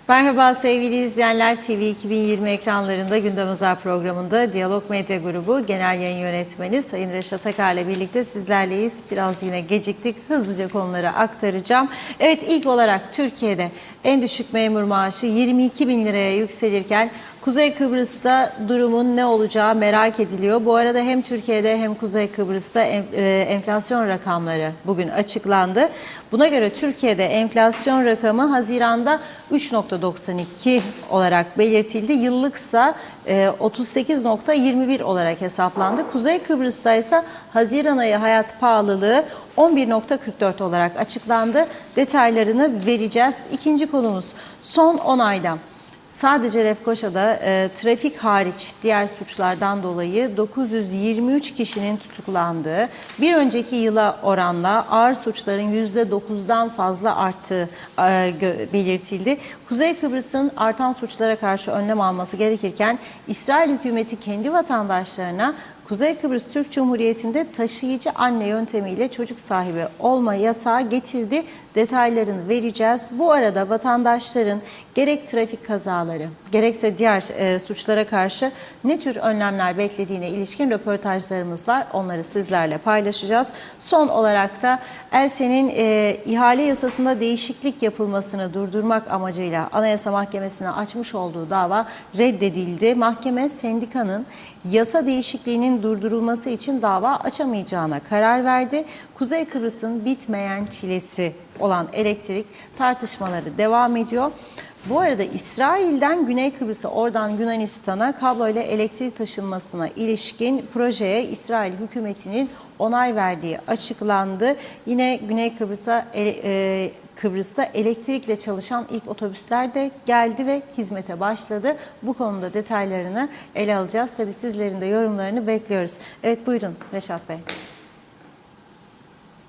Merhaba sevgili izleyenler, TV 2020 ekranlarında Gündem Özel programında Diyalog Medya Grubu Genel Yayın Yönetmeni Sayın Reşat Akar'la birlikte sizlerleyiz. Biraz yine geciktik, hızlıca konuları aktaracağım. Evet, ilk olarak Türkiye'de en düşük memur maaşı 22 bin liraya yükselirken Kuzey Kıbrıs'ta durumun ne olacağı merak ediliyor. Bu arada hem Türkiye'de hem Kuzey Kıbrıs'ta enflasyon rakamları bugün açıklandı. Buna göre Türkiye'de enflasyon rakamı Haziran'da 3,92 olarak belirtildi. Yıllıksa 38,21 olarak hesaplandı. Kuzey Kıbrıs'ta ise Haziran ayı hayat pahalılığı 11,44 olarak açıklandı. Detaylarını vereceğiz. İkinci konumuz son 10 ayda. Sadece Lefkoşa'da trafik hariç diğer suçlardan dolayı 923 kişinin tutuklandığı, bir önceki yıla oranla ağır suçların %9'dan fazla arttığı belirtildi. Kuzey Kıbrıs'ın artan suçlara karşı önlem alması gerekirken İsrail hükümeti kendi vatandaşlarına Kuzey Kıbrıs Türk Cumhuriyeti'nde taşıyıcı anne yöntemiyle çocuk sahibi olma yasağı getirdi. Detaylarını vereceğiz. Bu arada vatandaşların gerek trafik kazaları gerekse diğer suçlara karşı ne tür önlemler beklediğine ilişkin röportajlarımız var. Onları sizlerle paylaşacağız. Son olarak da ELSE'nin ihale yasasında değişiklik yapılmasını durdurmak amacıyla Anayasa Mahkemesi'ne açmış olduğu dava reddedildi. Mahkeme sendikanın yasa değişikliğinin durdurulması için dava açamayacağına karar verdi. Kuzey Kıbrıs'ın bitmeyen çilesi olan elektrik tartışmaları devam ediyor. Bu arada İsrail'den Güney Kıbrıs'a, oradan Yunanistan'a kabloyla elektrik taşınmasına ilişkin projeye İsrail hükümetinin onay verdiği açıklandı. Yine Güney Kıbrıs'ta elektrikle çalışan ilk otobüsler de geldi ve hizmete başladı. Bu konuda detaylarını ele alacağız. Tabii sizlerin de yorumlarını bekliyoruz. Evet, buyurun Reşat Bey.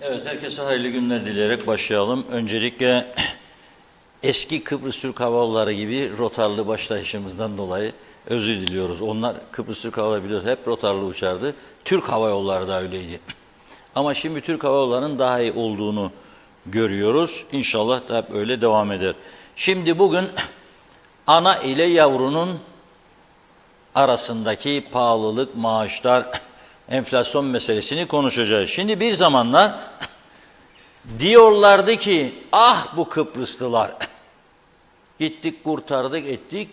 Evet, herkese hayırlı günler dileyerek başlayalım. Öncelikle eski Kıbrıs Türk Hava Yolları gibi rotarlı başlayışımızdan dolayı özür diliyoruz. Onlar Kıbrıs Türk Hava Yolları biliyoruz, hep rotarlı uçardı. Türk Hava Yolları da öyleydi. Ama şimdi Türk Hava Yolları'nın daha iyi olduğunu görüyoruz. İnşallah da hep öyle devam eder. Şimdi bugün ana ile yavrunun arasındaki pahalılık, maaşlar, enflasyon meselesini konuşacağız. Şimdi bir zamanlar diyorlardı ki ah bu Kıbrıslılar gittik kurtardık ettik,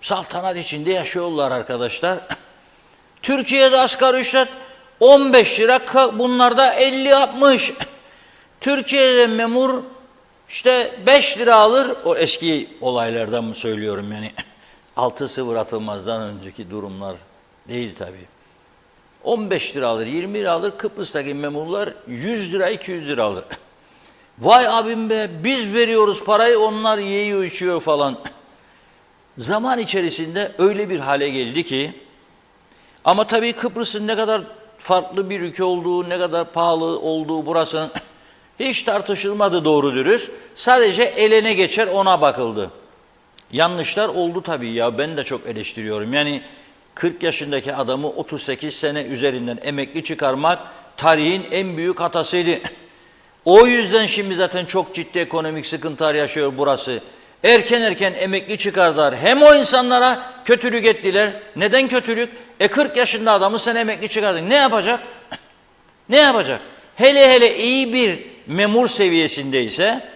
saltanat içinde yaşıyorlar arkadaşlar. Türkiye'de asgari ücret 15 lira, bunlarda 50-60. Türkiye'de memur işte 5 lira alır, o eski olaylardan mı söylüyorum yani 6-0 atılmazdan önceki durumlar değil tabii. 15 lira alır, 20 lira alır, Kıbrıs'taki memurlar 100 lira, 200 lira alır. Vay abim be, biz veriyoruz parayı, onlar yiyor içiyor falan. Zaman içerisinde öyle bir hale geldi ki, ama tabii Kıbrıs'ın ne kadar farklı bir ülke olduğu, ne kadar pahalı olduğu burasının hiç tartışılmadı doğru dürüst. Sadece eline geçer ona bakıldı. Yanlışlar oldu tabii ya, ben de çok eleştiriyorum. Yani 40 yaşındaki adamı 38 sene üzerinden emekli çıkarmak tarihin en büyük hatasıydı. O yüzden şimdi zaten çok ciddi ekonomik sıkıntılar yaşıyor burası. Erken emekli çıkardılar. Hem o insanlara kötülük ettiler. Neden kötülük? 40 yaşında adamı sen emekli çıkardın. Ne yapacak? Ne yapacak? Hele iyi bir memur seviyesindeyse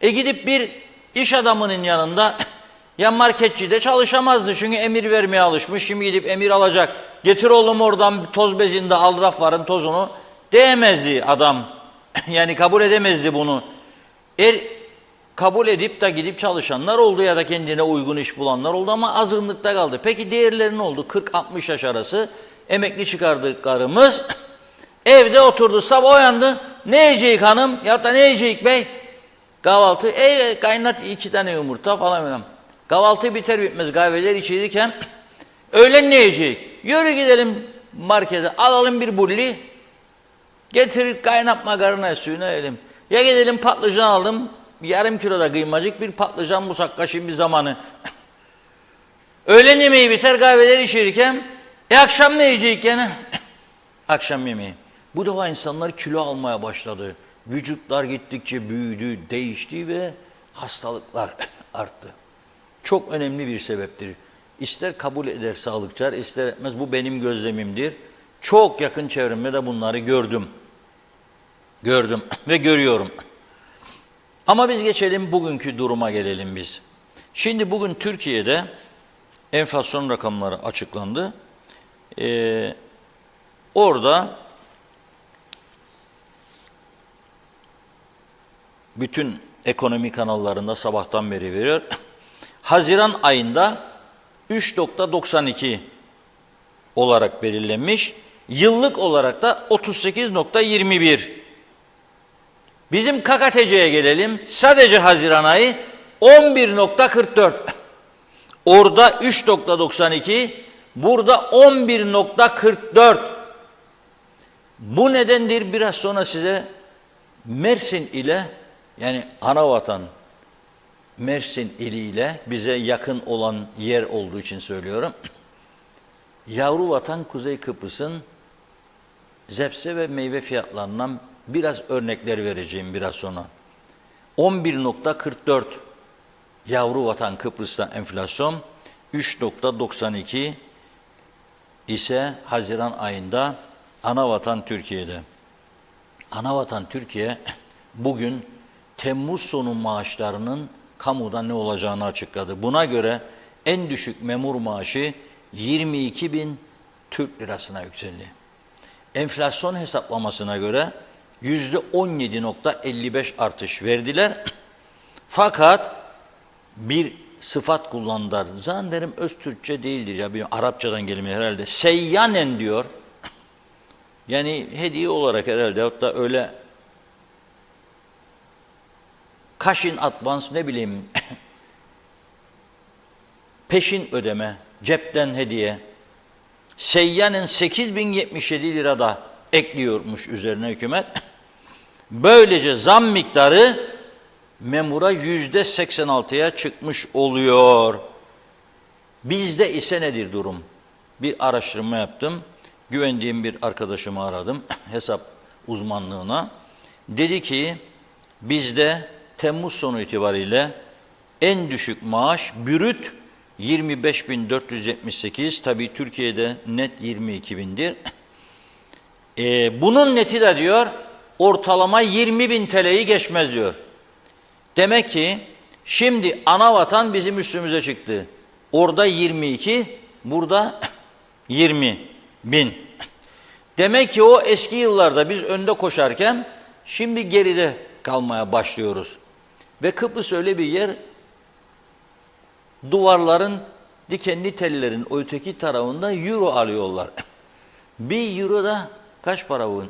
gidip bir iş adamının yanında ya marketçide çalışamazdı çünkü emir vermeye alışmış. Şimdi gidip emir alacak. Getir oğlum oradan toz bezinde al rafların tozunu diyemezdi adam. Yani kabul edemezdi bunu. Kabul edip de gidip çalışanlar oldu ya da kendine uygun iş bulanlar oldu ama azınlıkta kaldı. Peki diğerleri ne oldu? 40-60 yaş arası emekli çıkardıklarımız evde oturdu, sabah uyandı. Ne yiyecek hanım? Ya da ne yiyecek bey? Kahvaltı. Kaynat 2 tane yumurta falan filan. Kahvaltı biter bitmez kahveler içirirken öğlen ne yiyecek? Yürü gidelim markete, alalım bir bulli, getirir kaynat makarna suyuna yiyelim. Ya gidelim patlıcan aldım, yarım kilo da kıymacık bir patlıcan musakka şimdi zamanı. Öğlen yemeği biter kahveler içirirken akşam ne yiyecek gene? Akşam yemeği. Bu defa insanlar kilo almaya başladı. Vücutlar gittikçe büyüdü, değişti ve hastalıklar arttı. Çok önemli bir sebeptir. İster kabul eder sağlıkçılar, ister etmez, bu benim gözlemimdir. Çok yakın çevremde de bunları gördüm. Gördüm ve görüyorum. Ama biz geçelim bugünkü duruma gelelim biz. Şimdi bugün Türkiye'de enflasyon rakamları açıklandı. Orada bütün ekonomi kanallarında sabahtan beri veriyor. Haziran ayında 3.92 olarak belirlenmiş. Yıllık olarak da 38.21. Bizim KKTC'ye gelelim. Sadece Haziran ayı 11.44. Orada 3.92, burada 11.44. Bu nedendir, biraz sonra size Mersin ile, yani anavatan Mersin iliyle bize yakın olan yer olduğu için söylüyorum. Yavru vatan Kuzey Kıbrıs'ın zepse ve meyve fiyatlarından biraz örnekler vereceğim biraz sonra. 11.44 yavru vatan Kıbrıs'ta enflasyon, 3.92 ise Haziran ayında anavatan Türkiye'de. Anavatan Türkiye bugün Temmuz sonu maaşlarının kamuda ne olacağını açıkladı. Buna göre en düşük memur maaşı 22.000 Türk lirasına yükseldi. Enflasyon hesaplamasına göre %17.55 artış verdiler. Fakat bir sıfat kullandılar. Zannederim öz Türkçe değildir ya, bir Arapçadan gelme herhalde. Seyyanen diyor. Yani hediye olarak herhalde, hatta öyle kaşin advans, ne bileyim peşin ödeme, cepten hediye. Seyyanen 8.077 lira da ekliyormuş üzerine hükümet. Böylece zam miktarı memura %86'ya çıkmış oluyor. Bizde ise nedir durum? Bir araştırma yaptım. Güvendiğim bir arkadaşımı aradım hesap uzmanlığına. Dedi ki bizde Temmuz sonu itibariyle en düşük maaş brüt 25.478. Tabii Türkiye'de net 22.000'dir. Bunun neti de diyor ortalama 20.000 TL'yi geçmez diyor. Demek ki şimdi anavatan bizim üstümüze çıktı. Orada 22, burada 20.000. Demek ki o eski yıllarda biz önde koşarken şimdi geride kalmaya başlıyoruz. Ve Kıbrıs öyle bir yer, duvarların, dikenli tellerin o öteki tarafından euro alıyorlar. Bir euro da kaç para bu?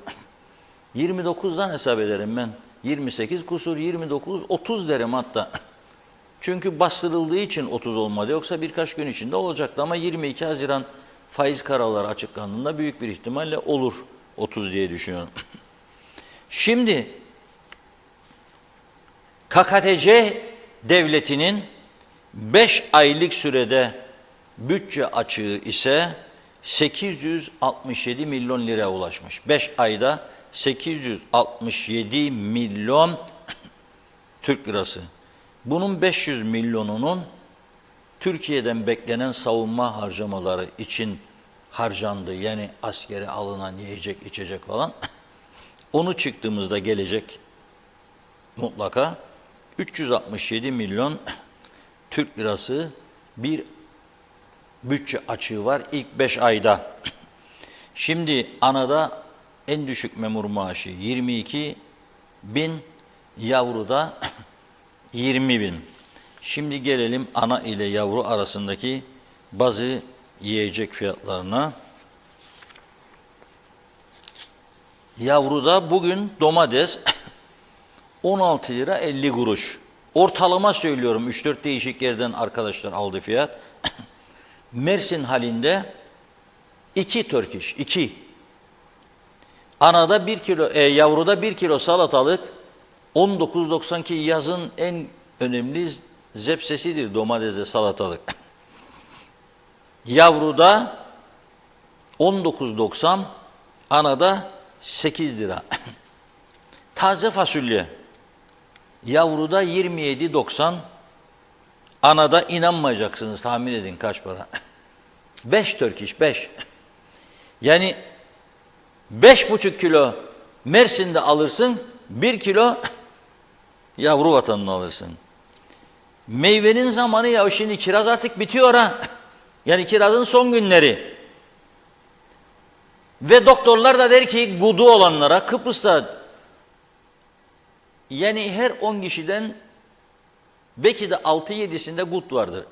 29'dan hesap ederim ben. 28 kusur, 29, 30 derim hatta. Çünkü bastırıldığı için 30 olmadı. Yoksa birkaç gün içinde olacaktı ama 22 Haziran faiz kararları açıklandığında büyük bir ihtimalle olur 30 diye düşünüyorum. Şimdi KKTC devletinin 5 aylık sürede bütçe açığı ise 867 milyon liraya ulaşmış. 5 ayda 867 milyon Türk lirası. Bunun 500 milyonunun Türkiye'den beklenen savunma harcamaları için harcandı. Yani askere alınan yiyecek, içecek falan. Onu çıktığımızda gelecek mutlaka 367 milyon Türk lirası bir bütçe açığı var ilk 5 ayda. Şimdi anada en düşük memur maaşı 22.000, yavruda 20.000. Şimdi gelelim ana ile yavru arasındaki bazı yiyecek fiyatlarına. Yavruda bugün domates 16 lira 50 kuruş. Ortalama söylüyorum, 3-4 değişik yerden arkadaşlar aldı fiyat. Mersin halinde 2 Türk iş, 2. Anada 1 kilo, yavruda 1 kilo salatalık 19.90 ki yazın en önemli zepsesidir domatesle salatalık. Yavruda 19.90, anada 8 lira. Taze fasulye yavruda 27.90, Anada inanmayacaksınız, tahmin edin kaç para. 5 Türk iş, 5. Yani 5,5 kilo Mersin'de alırsın, 1 kilo yavru vatanını alırsın. Meyvenin zamanı ya, şimdi kiraz artık bitiyor ha. Yani kirazın son günleri. Ve doktorlar da der ki gudu olanlara Kıbrıs'ta, yani her 10 kişiden belki de 6-7'sinde gut vardır.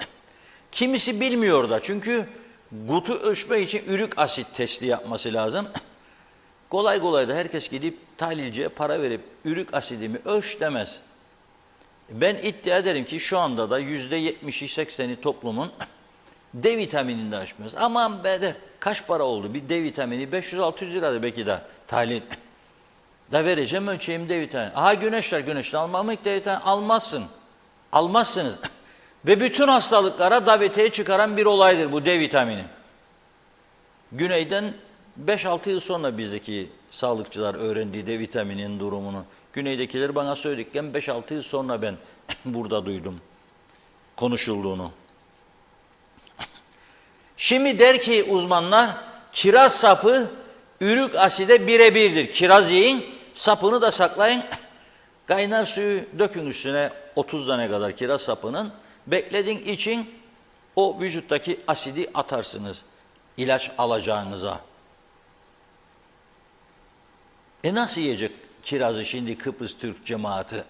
Kimisi bilmiyor da, çünkü gutu ölçmek için ürik asit testi yapması lazım. Kolay kolay da herkes gidip tahlilciye para verip ürik asidimi ölç demez. Ben iddia ederim ki şu anda da %70'i 80'i toplumun D vitaminini aşmıyoruz. Aman be de kaç para oldu bir D vitamini? 500-600 liradır belki de tahlil. Da vereceğim, ölçeyim D vitamini. Aha güneşten almamak D vitamini almazsın. Almazsınız. Ve bütün hastalıklara davetiye çıkaran bir olaydır bu D vitamini. Güneyden 5-6 yıl sonra bizdeki sağlıkçılar öğrendiği D vitamininin durumunu. Güneydekiler bana söyledikken 5-6 yıl sonra ben burada duydum konuşulduğunu. Şimdi der ki uzmanlar, kiraz sapı ürik aside birebirdir. Kiraz yiyin, sapını da saklayın. Kaynar suyu dökün üstüne 30 tane kadar kiraz sapının. Bekledin için o vücuttaki asidi atarsınız ilaç alacağınıza. Nasıl yiyecek kirazı şimdi Kıbrıs Türk cemaati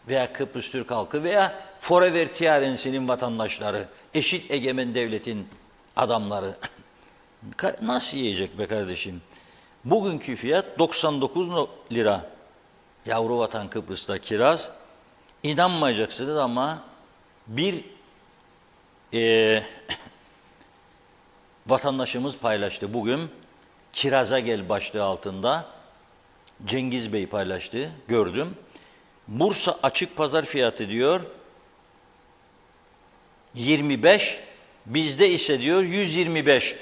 veya Kıbrıs Türk halkı veya Forever Tiyarensi'nin vatandaşları, eşit egemen devletin adamları? Nasıl yiyecek be kardeşim? Bugünkü fiyat 99 lira. Yavru vatan Kıbrıs'ta kiraz. İnanmayacaksınız ama bir vatandaşımız paylaştı bugün. Kiraza gel başlığı altında. Cengiz Bey paylaştı, gördüm. Bursa açık pazar fiyatı diyor 25, bizde ise diyor 125.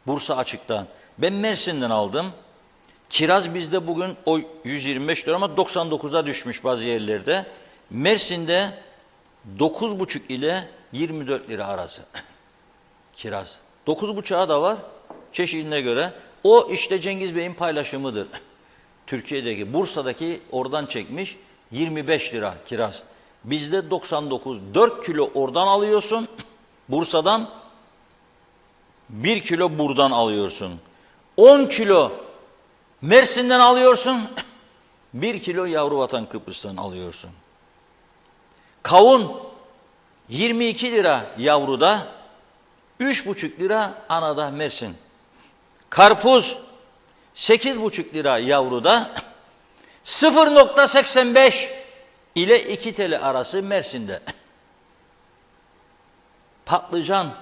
Bursa açıktan. Ben Mersin'den aldım. Kiraz bizde bugün o 125 lira ama 99'a düşmüş bazı yerlerde. Mersin'de 9,5 ile 24 lira arası. Kiraz. 9,5'a da var çeşidine göre. O işte Cengiz Bey'in paylaşımıdır. Türkiye'deki, Bursa'daki oradan çekmiş 25 lira kiraz. Bizde 99, 4 kilo oradan alıyorsun, Bursa'dan 1 kilo buradan alıyorsun. 10 kilo Mersin'den alıyorsun, 1 kilo yavru vatan Kıbrıs'tan alıyorsun. Kavun 22 lira yavruda, 3,5 lira anada Mersin. Karpuz 8,5 lira yavruda, 0,85 ile 2 TL arası Mersin'de. Patlıcan,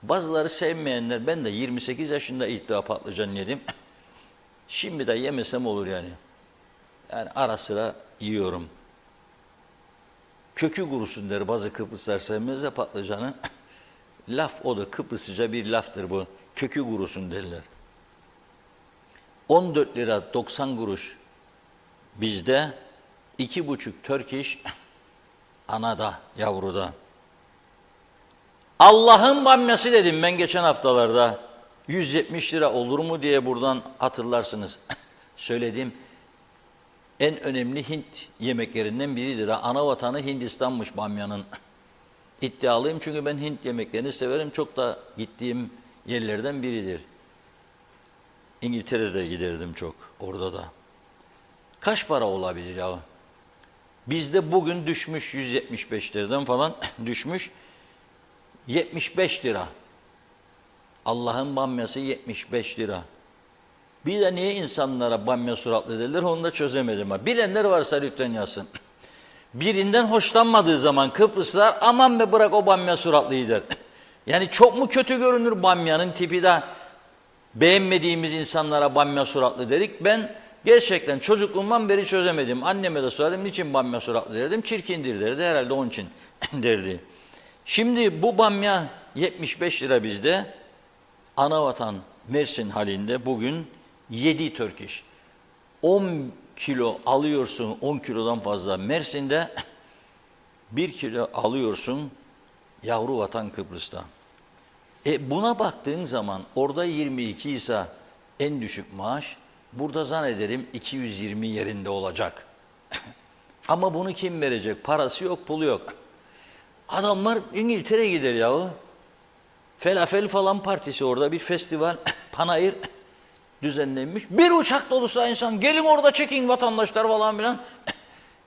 bazıları sevmeyenler, ben de 28 yaşında ilk defa patlıcan yedim. Şimdi de yemesem olur yani. Yani ara sıra yiyorum. Kökü kurusun der bazı Kıbrıslar, sevmez de patlıcanı. Laf odur, Kıbrıslıca bir laftır bu. Kökü kurusun derler. 14 lira 90 kuruş bizde, 2,5 Turkish anada, yavruda. Allah'ın bamyası dedim ben geçen haftalarda. 170 lira olur mu diye buradan hatırlarsınız. Söylediğim en önemli Hint yemeklerinden biridir. Ana vatanı Hindistan'mış bamyanın. İddialıyım çünkü ben Hint yemeklerini severim. Çok da gittiğim yerlerden biridir. İngiltere'de giderdim çok, orada da. Kaç para olabilir ya? Bizde bugün düşmüş 175 liradan falan düşmüş 75 lira. Allah'ın bamyası 75 lira. Bir de niye insanlara bamya suratlı derler onu da çözemedim. Bilenler varsa lütfen yazsın. Birinden hoşlanmadığı zaman Kıbrıslılar aman be bırak o bamya suratlıyı der. Yani çok mu kötü görünür bamyanın tipi de, beğenmediğimiz insanlara bamya suratlı dedik. Ben gerçekten çocukluğumdan beri çözemedim. Anneme de söyledim, niçin bamya suratlı derdim. Çirkindir derdi, herhalde onun için derdi. Şimdi bu bamya 75 lira bizde. Anavatan Mersin halinde bugün 7 Turkish. 10 kilo alıyorsun, 10 kilodan fazla Mersin'de 1 kilo alıyorsun Yavru vatan Kıbrıs'ta. Buna baktığın zaman orada 22 ise en düşük maaş, burada zannederim 220 yerinde olacak. Ama bunu kim verecek? Parası yok, pulu yok. Adamlar İngiltere'ye gider yahu. Felafel falan partisi orada bir festival, panayır düzenlenmiş. Bir uçak dolusu insan, gelin orada çekin vatandaşlar falan filan.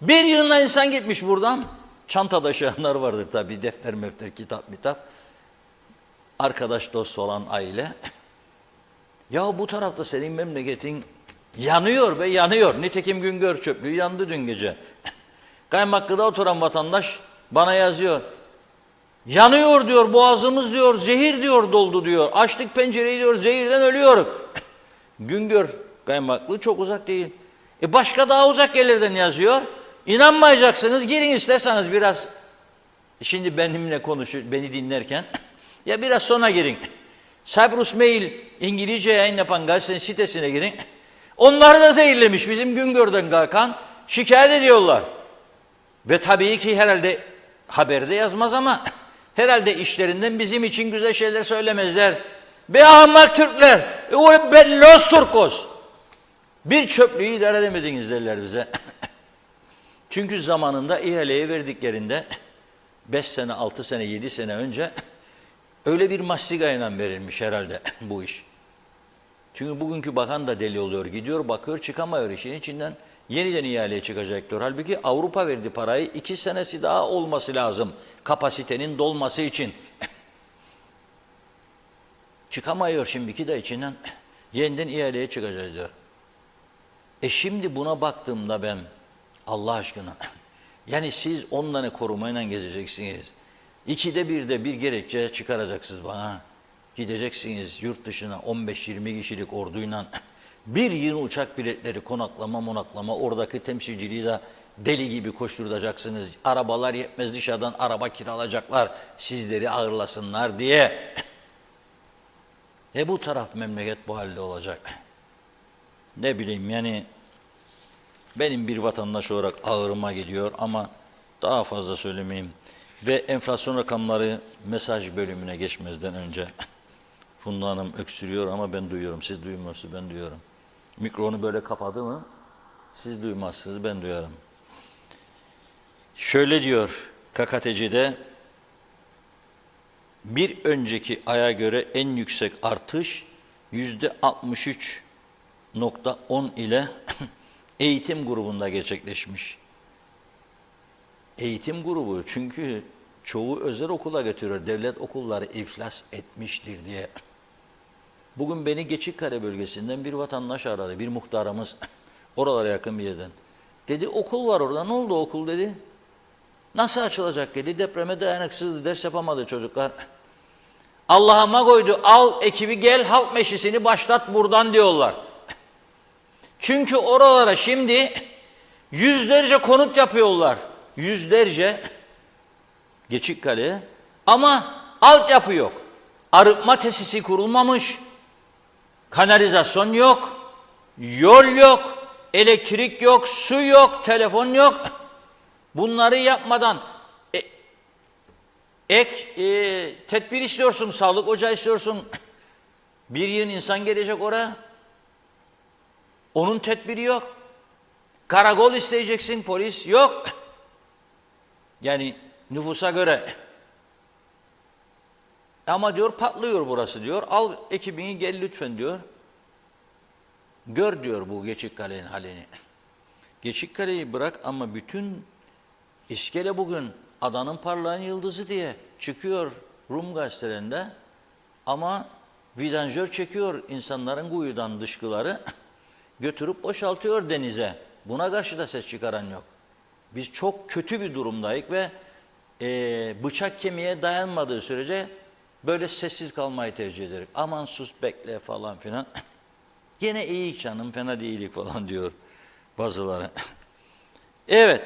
Bir yığınla insan gitmiş buradan. Çanta taşıyanlar vardır tabii, defter mefter, kitap mitap. Arkadaş dost olan aile. Ya bu tarafta senin memleketin yanıyor ve yanıyor. Nitekim Güngör çöplüğü yandı dün gece. Kaymaklı'da oturan vatandaş bana yazıyor. Yanıyor diyor, boğazımız diyor, zehir diyor doldu diyor. Açtık pencereyi diyor, zehirden ölüyoruz. Güngör Kaymaklı çok uzak değil. Başka daha uzak yerlerden yazıyor. İnanmayacaksınız, girin isterseniz biraz. Şimdi benimle konuşur, beni dinlerken. Ya biraz sonra girin. Cyprus Mail İngilizce yayın yapan gazetenin sitesine girin. Onlar da zehirlemiş bizim Güngör'den kalkan. Şikayet ediyorlar. Ve tabii ki herhalde haberde yazmaz ama herhalde işlerinden bizim için güzel şeyler söylemezler. Be ahmak Türkler, be los Turkos. Bir çöplüğü idare edemediniz derler bize. Çünkü zamanında ihaleye verdiklerinde 5 sene, 6 sene, 7 sene önce öyle bir mastigayla verilmiş herhalde bu iş. Çünkü bugünkü bakan da deli oluyor, gidiyor bakıyor çıkamıyor işin içinden. Yeniden ihaleye çıkacak diyor. Halbuki Avrupa verdi parayı, 2 senesi daha olması lazım kapasitenin dolması için. Çıkamıyor şimdiki de içinden. Yeniden ihaleye çıkacağız diyor. Şimdi buna baktığımda ben Allah aşkına, yani siz onları korumayla gezeceksiniz. 2'de 1'de bir gerekçe çıkaracaksınız bana. Gideceksiniz yurt dışına 15-20 kişilik orduyla. Bir yıl uçak biletleri, konaklama, oradaki temsilciliği de deli gibi koşturacaksınız. Arabalar yetmez, dışarıdan araba kiralayacaklar sizleri ağırlasınlar diye. Bu taraf memleket bu halde olacak. Ne bileyim yani benim bir vatandaş olarak ağırıma gidiyor ama daha fazla söylemeyeyim. Ve enflasyon rakamları mesaj bölümüne geçmezden önce Funda Hanım öksürüyor ama ben duyuyorum. Siz duymuyorsunuz, ben duyuyorum. Mikrofonu böyle kapadı mı siz duymazsınız, ben duyarım. Şöyle diyor KKTC'de, bir önceki aya göre en yüksek artış %63,10 ile eğitim grubunda gerçekleşmiş. Eğitim grubu çünkü çoğu özel okula götürüyor. Devlet okulları iflas etmiştir diye. Bugün beni Geçikkale bölgesinden bir vatandaş aradı. Bir muhtarımız oralara yakın bir yerden. Dedi okul var orada. Ne oldu okul dedi. Nasıl açılacak dedi. Depreme dayanıksızdı. Ders yapamadı çocuklar. Allah'ıma koydu. Al ekibi gel halk meclisini başlat buradan diyorlar. Çünkü oralara şimdi yüzlerce konut yapıyorlar. Yüzlerce Geçikkale ama altyapı yok. Arıtma tesisi kurulmamış. Kanalizasyon yok. Yol yok. Elektrik yok. Su yok. Telefon yok. Bunları yapmadan tedbir istiyorsun. Sağlık ocağı istiyorsun. Bir yığın insan gelecek oraya. Onun tedbiri yok. Karakol isteyeceksin. Polis yok. Yani nüfusa göre. Ama diyor patlıyor burası diyor. Al ekibini gel lütfen diyor. Gör diyor bu Geçikkale'nin halini. Geçikkale'yi bırak ama bütün İskele bugün adanın parlayan yıldızı diye çıkıyor Rum gazetelerinde. Ama vidanjör çekiyor insanların kuyudan dışkıları. Götürüp boşaltıyor denize. Buna karşı da ses çıkaran yok. Biz çok kötü bir durumdayız ve bıçak kemiğe dayanmadığı sürece böyle sessiz kalmayı tercih ederiz. Aman sus bekle falan filan. Gene iyi canım fena değilik falan diyor bazıları. Evet.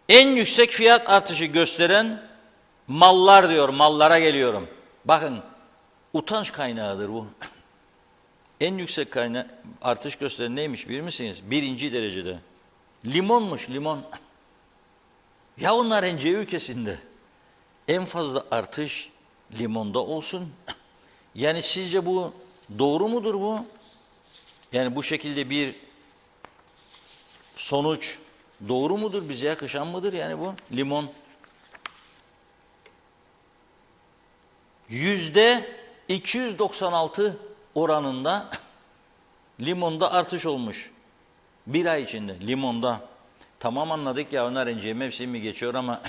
En yüksek fiyat artışı gösteren mallar diyor. Mallara geliyorum. Bakın utanç kaynağıdır bu. En yüksek artış gösteren neymiş bilir misiniz? 1. derecede. Limonmuş limon. Ya onlar NC ülkesinde. en fazla artış limonda olsun. Yani sizce bu doğru mudur bu? Yani bu şekilde bir sonuç doğru mudur? Bize yakışan mıdır yani bu limon? %296 oranında limonda artış olmuş. Bir ay içinde limonda. Tamam anladık ya narenciye mevsimi geçiyor ama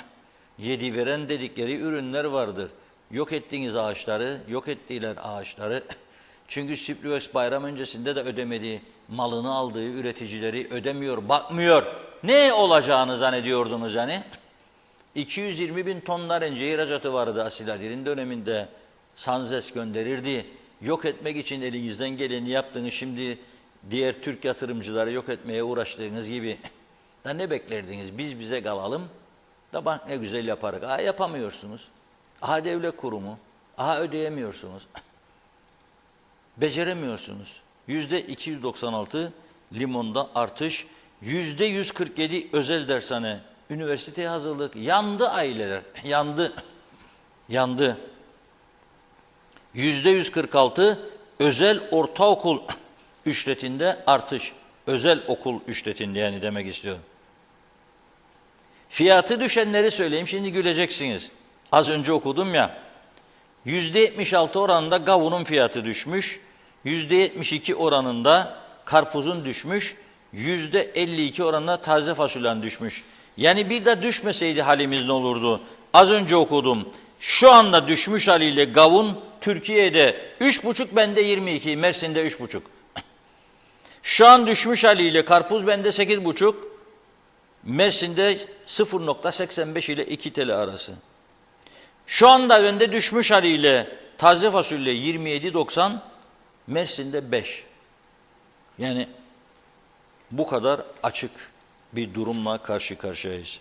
yedi veren dedikleri ürünler vardır. Yok ettiğiniz ağaçları, yok ettiler ağaçları. Çünkü Süplüvex bayram öncesinde de ödemediği, malını aldığı üreticileri ödemiyor, bakmıyor. Ne olacağını zannediyordunuz hani? 220 bin ton narenciye ihracatı vardı Asiladir'in döneminde. Sanzes gönderirdi. Yok etmek için elinizden geleni yaptığınız, şimdi diğer Türk yatırımcıları yok etmeye uğraştığınız gibi. Da ne beklerdiniz? Biz bize kalalım da bank ne güzel yaparız. Aha yapamıyorsunuz. Aha devlet kurumu. Aha ödeyemiyorsunuz. Beceremiyorsunuz. %296 limonda artış. %147 özel dershane. Üniversiteye hazırlık. Yandı aileler. Yandı. Yandı. %146 özel ortaokul ücretinde artış. Özel okul ücretinde yani demek istiyorum. Fiyatı düşenleri söyleyeyim, şimdi güleceksiniz. Az önce okudum ya. %76 oranında kavunun fiyatı düşmüş. %72 oranında karpuzun düşmüş. %52 oranında taze fasulyenin düşmüş. Yani bir de düşmeseydi halimiz ne olurdu? Az önce okudum. Şu anda düşmüş haliyle kavun Türkiye'de 3,5, bende 22, Mersin'de 3,5. Şu an düşmüş haliyle karpuz bende 8,5, Mersin'de 0,85 ile 2 TL arası. Şu anda bende düşmüş haliyle taze fasulye 27,90, Mersin'de 5. Yani bu kadar açık bir durumla karşı karşıyayız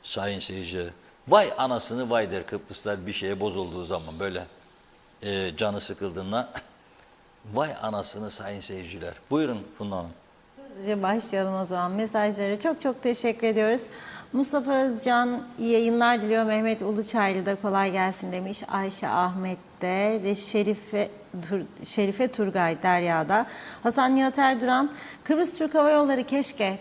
sayın seyirciler. Vay anasını vay der Kıbrıslar bir şeye bozulduğu zaman, böyle canı sıkıldığında. Vay anasını sayın seyirciler. Buyurun Funda Hanım. Başlayalım o zaman. Mesajlara çok çok teşekkür ediyoruz. Mustafa Özcan iyi yayınlar diliyor. Mehmet Uluçaylı da kolay gelsin demiş. Ayşe Ahmet de, Şerife Turgay Derya'da. Hasan Nihat Erduran, Kıbrıs Türk Hava Yolları keşke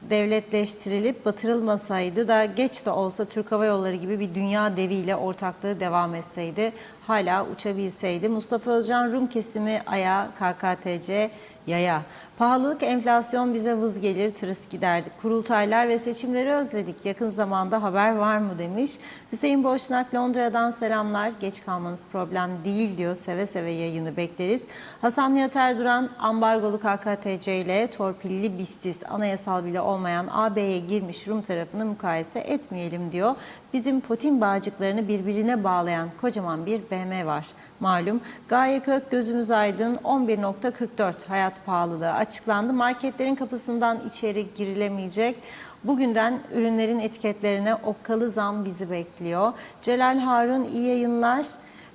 devletleştirilip batırılmasaydı da geç de olsa Türk Hava Yolları gibi bir dünya deviyle ortaklığı devam etseydi, hala uçabilseydi. Mustafa Özcan, Rum kesimi aya, KKTC yaya. Pahalılık, enflasyon bize vız gelir, tırıs giderdik. Kurultaylar ve seçimleri özledik. Yakın zamanda haber var mı demiş. Hüseyin Boşnak Londra'dan selamlar. Geç kalmanız problem değil diyor. Seve seve yayını bekleriz. Hasan Nihat Erduran, ambargolu KKTC ile torpilli BİS'siz, anayasal bile olmayan AB'ye girmiş Rum tarafını mukayese etmeyelim diyor. Bizim Putin bağcıklarını birbirine bağlayan kocaman bir BM var. Malum. Gaye Kök, gözümüz aydın, 11,44 hayat pahalılığı açıklandı. Marketlerin kapısından içeri girilemeyecek. Bugünden ürünlerin etiketlerine okkalı zam bizi bekliyor. Celal Harun, iyi yayınlar.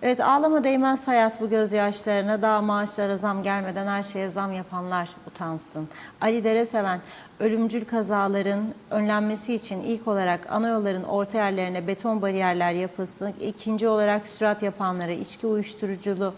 Evet, ağlama değmez hayat bu gözyaşlarına. Daha maaşlara zam gelmeden her şeye zam yapanlar utansın. Ali Dereseven, ölümcül kazaların önlenmesi için ilk olarak ana yolların orta yerlerine beton bariyerler yapılsın. İkinci olarak sürat yapanlara, içki uyuşturuculu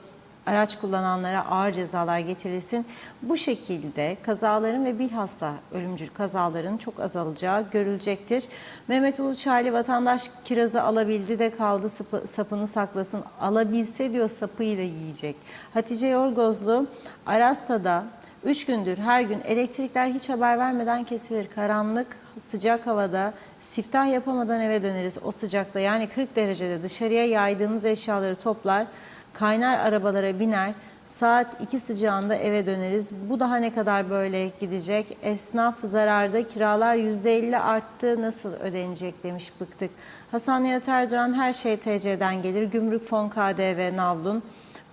araç kullananlara ağır cezalar getirilsin. Bu şekilde kazaların ve bilhassa ölümcül kazaların çok azalacağı görülecektir. Mehmet Uluçaylı, vatandaş kirazı alabildi de kaldı sapını saklasın. Alabilse diyor sapıyla yiyecek. Hatice Yorgozlu, Arasta'da 3 gündür her gün elektrikler hiç haber vermeden kesilir. Karanlık, sıcak havada siftah yapamadan eve döneriz. O sıcakta, yani 40 derecede dışarıya yaydığımız eşyaları toplar, kaynar arabalara biner, saat 2 sıcağında eve döneriz. Bu daha ne kadar böyle gidecek? Esnaf zararda, kiralar %50 arttı, nasıl ödenecek demiş, bıktık. Hasan Nihat Erduran, her şey TC'den gelir. Gümrük, fon, KDV, navlun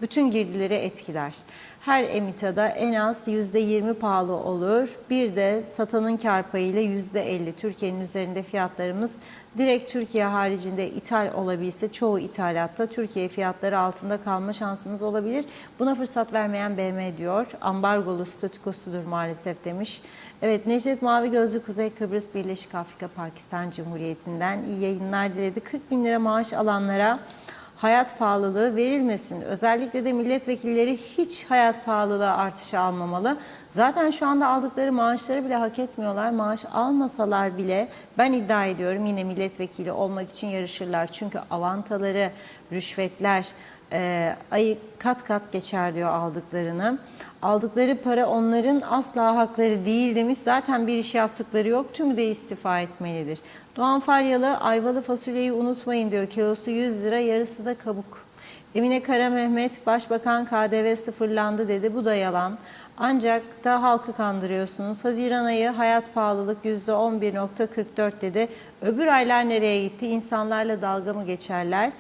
bütün girdileri etkiler. her emitada en az %20 pahalı olur. Bir de satanın kar payıyla %50. Türkiye'nin üzerinde fiyatlarımız direkt Türkiye haricinde ithal olabilse çoğu ithalatta Türkiye fiyatları altında kalma şansımız olabilir. Buna fırsat vermeyen BM diyor. Ambargolu statükosudur maalesef demiş. Evet, Necdet Mavi Gözlü Kuzey Kıbrıs Birleşik Afrika Pakistan Cumhuriyeti'nden iyi yayınlar diledi. 40 bin lira maaş alanlara hayat pahalılığı verilmesin. Özellikle de milletvekilleri hiç hayat pahalılığı artışı almamalı. Zaten şu anda aldıkları maaşları bile hak etmiyorlar. Maaş almasalar bile ben iddia ediyorum yine milletvekili olmak için yarışırlar. Çünkü avantaları, rüşvetler ayı kat kat geçer diyor aldıklarını. Aldıkları para onların asla hakları değil demiş. Zaten bir iş yaptıkları yok. Tümü de istifa etmelidir. Doğan Faryalı ayvalı fasulyeyi unutmayın diyor. Kilosu 100 lira, yarısı da kabuk. Emine Kara Mehmet, Başbakan KDV sıfırlandı dedi. Bu da yalan. Ancak da halkı kandırıyorsunuz. Haziran ayı hayat pahalılık %11,44 dedi. Öbür aylar nereye gitti? İnsanlarla dalga mı geçerler?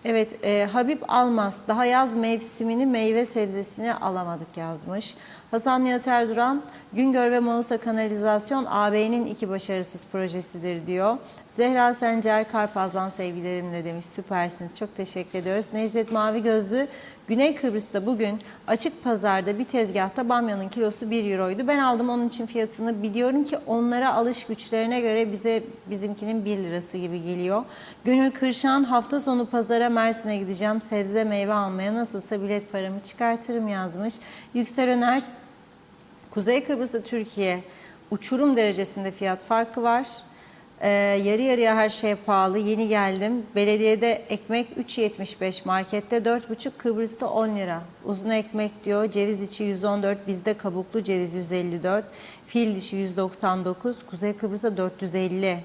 Evet, Habib Almaz, daha yaz mevsimini meyve sebzesini alamadık yazmış. Hasan Nihat Erduran, Güngör ve Manusa kanalizasyon AB'nin 2 başarısız projesidir diyor. Zehra Sencer, Karpaz'dan sevgilerimle demiş. Süpersiniz, çok teşekkür ediyoruz. Necdet Mavi Gözlü, Güney Kıbrıs'ta bugün açık pazarda bir tezgahta bamyanın kilosu 1 euroydu. Ben aldım, onun için fiyatını biliyorum ki onlara alış güçlerine göre bizimkinin 1 lirası gibi geliyor. Gönül Kırşan, hafta sonu pazara Mersin'e gideceğim. Sebze meyve almaya, nasılsa bilet paramı çıkartırım yazmış. Yüksel Öner, Kuzey Kıbrıs'ta Türkiye uçurum derecesinde fiyat farkı var. Yarı yarıya her şey pahalı. Yeni geldim. Belediyede ekmek 3,75, markette 4,5, Kıbrıs'ta 10 lira. Uzun ekmek diyor. Ceviz içi 114, bizde kabuklu ceviz 154. Fil dişi 199, Kuzey Kıbrıs'ta 450.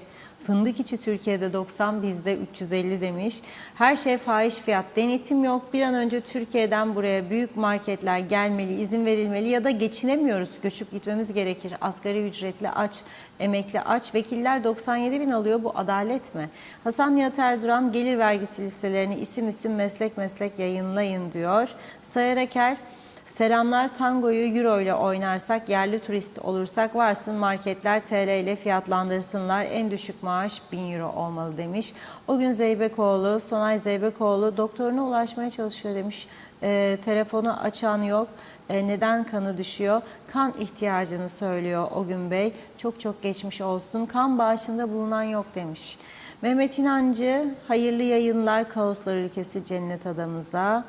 Fındık içi Türkiye'de 90, bizde 350 demiş. Her şey fahiş fiyat. Denetim yok. Bir an önce Türkiye'den buraya büyük marketler gelmeli, izin verilmeli ya da geçinemiyoruz. Göçüp gitmemiz gerekir. Asgari ücretli aç, emekli aç. Vekiller 97 bin alıyor. Bu adalet mi? Hasan Nihat Erduran, gelir vergisi listelerini isim isim meslek meslek yayınlayın diyor. Sayar Eker, selamlar, tangoyu euro ile oynarsak, yerli turist olursak varsın marketler TL ile fiyatlandırsınlar. En düşük maaş 1000 euro olmalı demiş. O gün Zeybekoğlu, Sonay Zeybekoğlu doktoruna ulaşmaya çalışıyor demiş. Telefonu açan yok. Neden kanı düşüyor? Kan ihtiyacını söylüyor o gün Bey. Çok çok geçmiş olsun. Kan bağışında bulunan yok demiş. Mehmet İnancı, hayırlı yayınlar, kaoslar ülkesi cennet adamıza.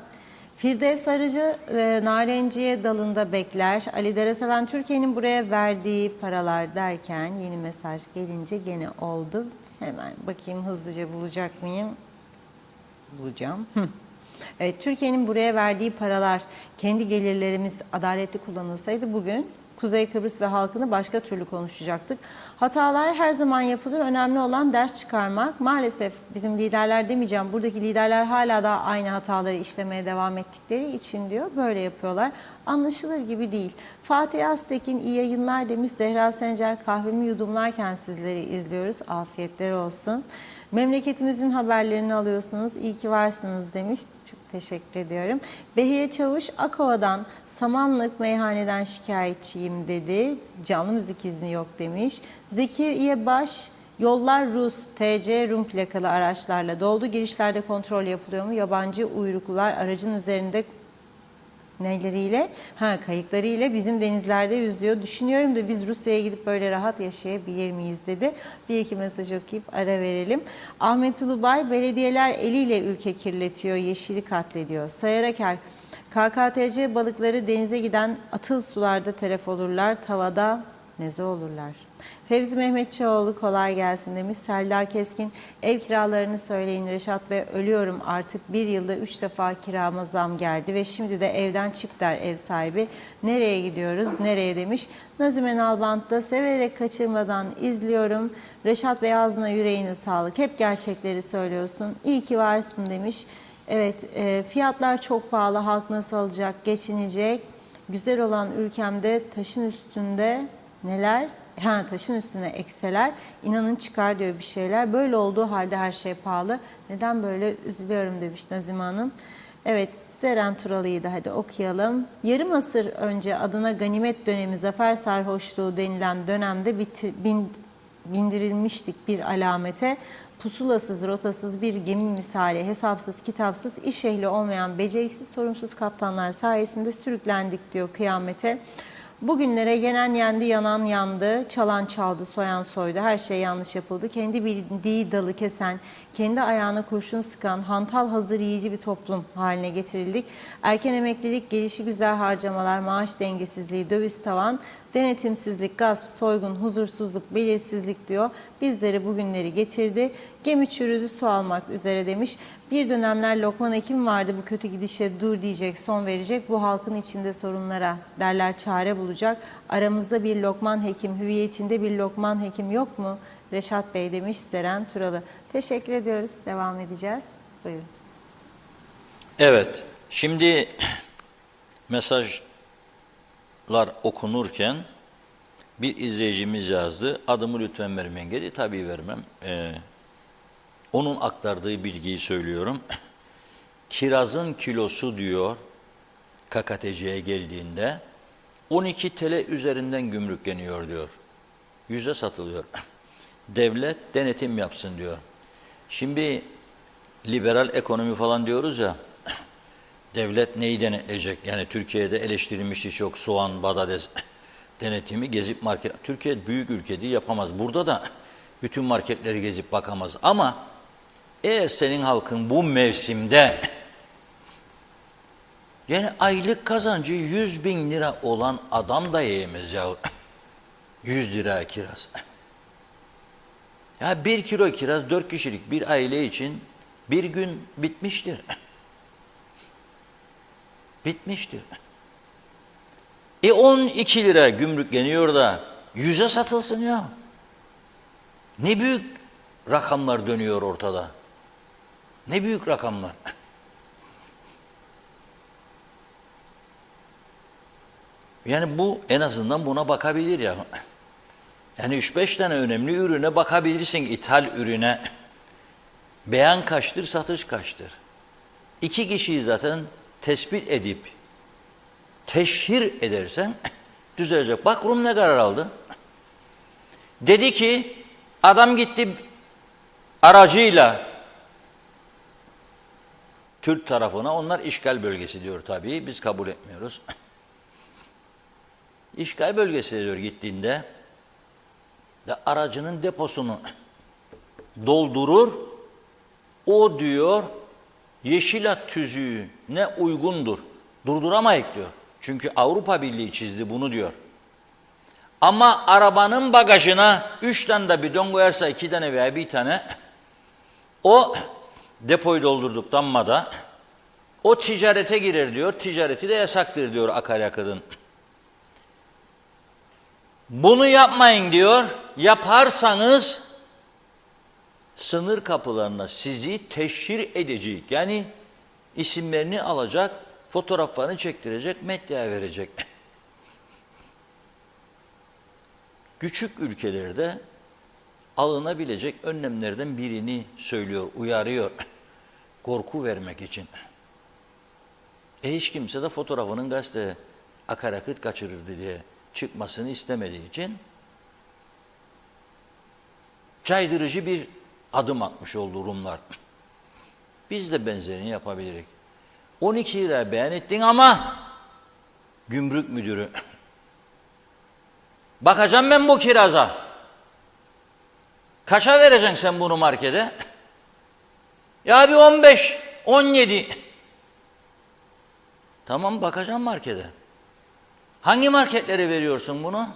Firdevs Arıcı, narenciye dalında bekler. Ali Dereseven, Türkiye'nin buraya verdiği paralar derken yeni mesaj gelince gene oldu. Hemen bakayım, hızlıca bulacak mıyım? Bulacağım. Evet, Türkiye'nin buraya verdiği paralar, kendi gelirlerimiz adaletli kullanılsaydı bugün Kuzey Kıbrıs ve halkını başka türlü konuşacaktık. Hatalar her zaman yapılır. Önemli olan ders çıkarmak. Maalesef bizim liderler demeyeceğim. Buradaki liderler hala da aynı hataları işlemeye devam ettikleri için diyor. Böyle yapıyorlar. Anlaşılır gibi değil. Fatih Aztekin, iyi yayınlar demiş. Zehra Sencer, kahvemi yudumlarken sizleri izliyoruz. Afiyetler olsun. Memleketimizin haberlerini alıyorsunuz. İyi ki varsınız demiş. Çok teşekkür ediyorum. Behiye Çavuş, Akova'dan Samanlık meyhaneden şikayetçiyim dedi. Canlı müzik izni yok demiş. Zekiye Baş, yollar Rus, TC Rum plakalı araçlarla doldu. Girişlerde kontrol yapılıyor mu? Yabancı uyruklular aracın üzerinde neleriyle? Kayıklarıyla bizim denizlerde yüzüyor. Düşünüyorum da biz Rusya'ya gidip böyle rahat yaşayabilir miyiz dedi. Bir iki mesaj okuyup ara verelim. Ahmet Ulubay, belediyeler eliyle ülke kirletiyor, yeşili katlediyor. Sayar Aker, KKTC balıkları denize giden atıl sularda telef olurlar, tavada meze olurlar. Fevzi Mehmetçioğlu, kolay gelsin demiş. Selda Keskin, ev kiralarını söyleyin Reşat Bey, ölüyorum artık, bir yılda 3 defa kirama zam geldi ve şimdi de evden çık der ev sahibi. Nereye gidiyoruz, nereye demiş. Nazime Nalbant'ta, severek kaçırmadan izliyorum. Reşat Bey, ağzına yüreğine sağlık, hep gerçekleri söylüyorsun, iyi ki varsın demiş. Evet, fiyatlar çok pahalı, halk nasıl alacak, geçinecek? Güzel olan ülkemde taşın üstünde neler? Taşın üstüne ekseler, inanın çıkar diyor bir şeyler. Böyle olduğu halde her şey pahalı. Neden böyle üzülüyorum demiş Nazime Hanım. Evet, Seren Turalı'yı da hadi okuyalım. Yarım asır önce adına ganimet dönemi, zafer sarhoşluğu denilen dönemde bindirilmiştik bir alamete. Pusulasız, rotasız bir gemi misali, hesapsız, kitapsız, iş ehli olmayan, beceriksiz, sorumsuz kaptanlar sayesinde sürüklendik diyor kıyamete. Bugünlere yenen yendi, yanan yandı, çalan çaldı, soyan soydu, her şey yanlış yapıldı. Kendi bildiği dalı kesen, kendi ayağına kurşun sıkan, hantal hazır yiyici bir toplum haline getirildik. Erken emeklilik, gelişigüzel harcamalar, maaş dengesizliği, döviz tavan, denetimsizlik, gasp, soygun, huzursuzluk, belirsizlik diyor. Bizleri bugünleri getirdi. Gemi çürüdü, su almak üzere demiş. Bir dönemler Lokman Hekim vardı, bu kötü gidişe dur diyecek, son verecek. Bu halkın içinde sorunlara derler çare bulacak. Aramızda bir Lokman Hekim, hüviyetinde bir Lokman Hekim yok mu? Reşat Bey demiş Seren Turalı. Teşekkür ediyoruz. Devam edeceğiz. Buyurun. Evet, şimdi mesajlar okunurken bir izleyicimiz yazdı. Adımı lütfen vermeyin dedi. Tabii vermem. Onun aktardığı bilgiyi söylüyorum. Kirazın kilosu diyor KKTC'ye geldiğinde 12 TL üzerinden gümrükleniyor diyor. Yüzde satılıyor. Devlet denetim yapsın diyor. Şimdi liberal ekonomi falan diyoruz ya, devlet neyi denetleyecek? Yani Türkiye'de eleştirilmiş hiç yok. Soğan, badades denetimi gezip market. Türkiye büyük ülke değil, yapamaz. Burada da bütün marketleri gezip bakamaz. Ama eğer senin halkın bu mevsimde yani aylık kazancı 100.000 lira olan adam da yiyemez ya. 100 lira kiraz. Ya 1 kilo kiraz 4 kişilik bir aile için bir gün bitmiştir. Bitmiştir. 12 lira gümrükleniyor da 100'e satılsın ya. Ne büyük rakamlar dönüyor ortada. Ne büyük rakamlar. Yani bu en azından buna bakabilir ya. Yani 3-5 tane önemli ürüne bakabilirsin, ithal ürüne. Beyan kaçtır, satış kaçtır. 2 kişiyi zaten tespit edip teşhir edersen düzelecek. Bak Rum ne karar aldı? Dedi ki adam gitti aracıyla Türk tarafına, onlar işgal bölgesi diyor tabii, biz kabul etmiyoruz. İşgal bölgesi diyor gittiğinde de aracının deposunu doldurur, o diyor Yeşilat tüzüğüne uygundur. Durduramayız diyor. Çünkü Avrupa Birliği çizdi bunu diyor. Ama arabanın bagajına 3 tane de bidon koyarsa 2 tane veya 1 tane o depoyu doldurduktan mada o ticarete girer diyor. Ticareti de yasaktır diyor akaryakıtın. Bunu yapmayın diyor. Yaparsanız sınır kapılarına sizi teşhir edecek. Yani isimlerini alacak, fotoğraflarını çektirecek, medyaya verecek. Küçük ülkelerde alınabilecek önlemlerden birini söylüyor, uyarıyor. Korku vermek için. Hiç kimse de fotoğrafının gazeteye akaryakıt kaçırırdı diye çıkmasını istemediği için caydırıcı bir adım atmış oldu Rumlar. Biz de benzerini yapabiliriz. 12 lira beyan ettin ama gümrük müdürü bakacağım ben bu kiraza. Kaça vereceksin sen bunu markete? Ya bir 15, 17. Tamam bakacağım markete. Hangi marketlere veriyorsun bunu?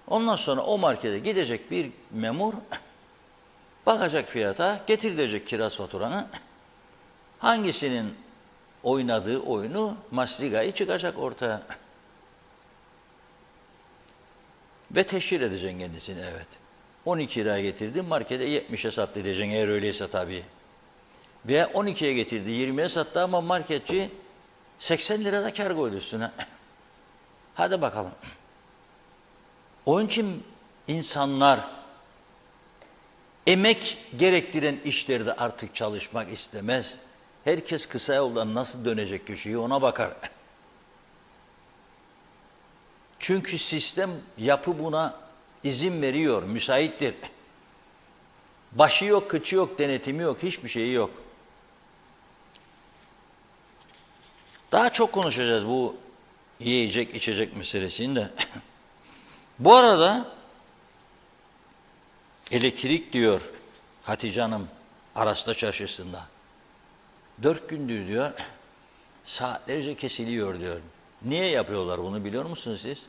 Ondan sonra o markete gidecek bir memur, bakacak fiyata, getirecek kiraz faturanı. Hangisinin oynadığı oyunu, masligayı çıkacak ortaya. Ve teşhir edeceksin kendisini, evet. 12 liraya getirdi, markete 70'e sattı diyeceksin eğer öyleyse tabii. Veya 12'ye getirdi, 20'ye sattı ama marketçi 80 lirada kar koydu üstüne. Hadi bakalım. Onun için insanlar emek gerektiren işlerde artık çalışmak istemez. Herkes kısa yoldan nasıl dönecek köşeyi ona bakar. Çünkü sistem, yapı buna izin veriyor, müsaittir. Başı yok, kıçı yok, denetimi yok, hiçbir şeyi yok. Daha çok konuşacağız bu yiyecek, içecek meselesini de. Bu arada elektrik diyor Hatice Hanım Aras'ta çarşısında. 4 gündür diyor saatlerce kesiliyor diyor. Niye yapıyorlar bunu biliyor musunuz siz?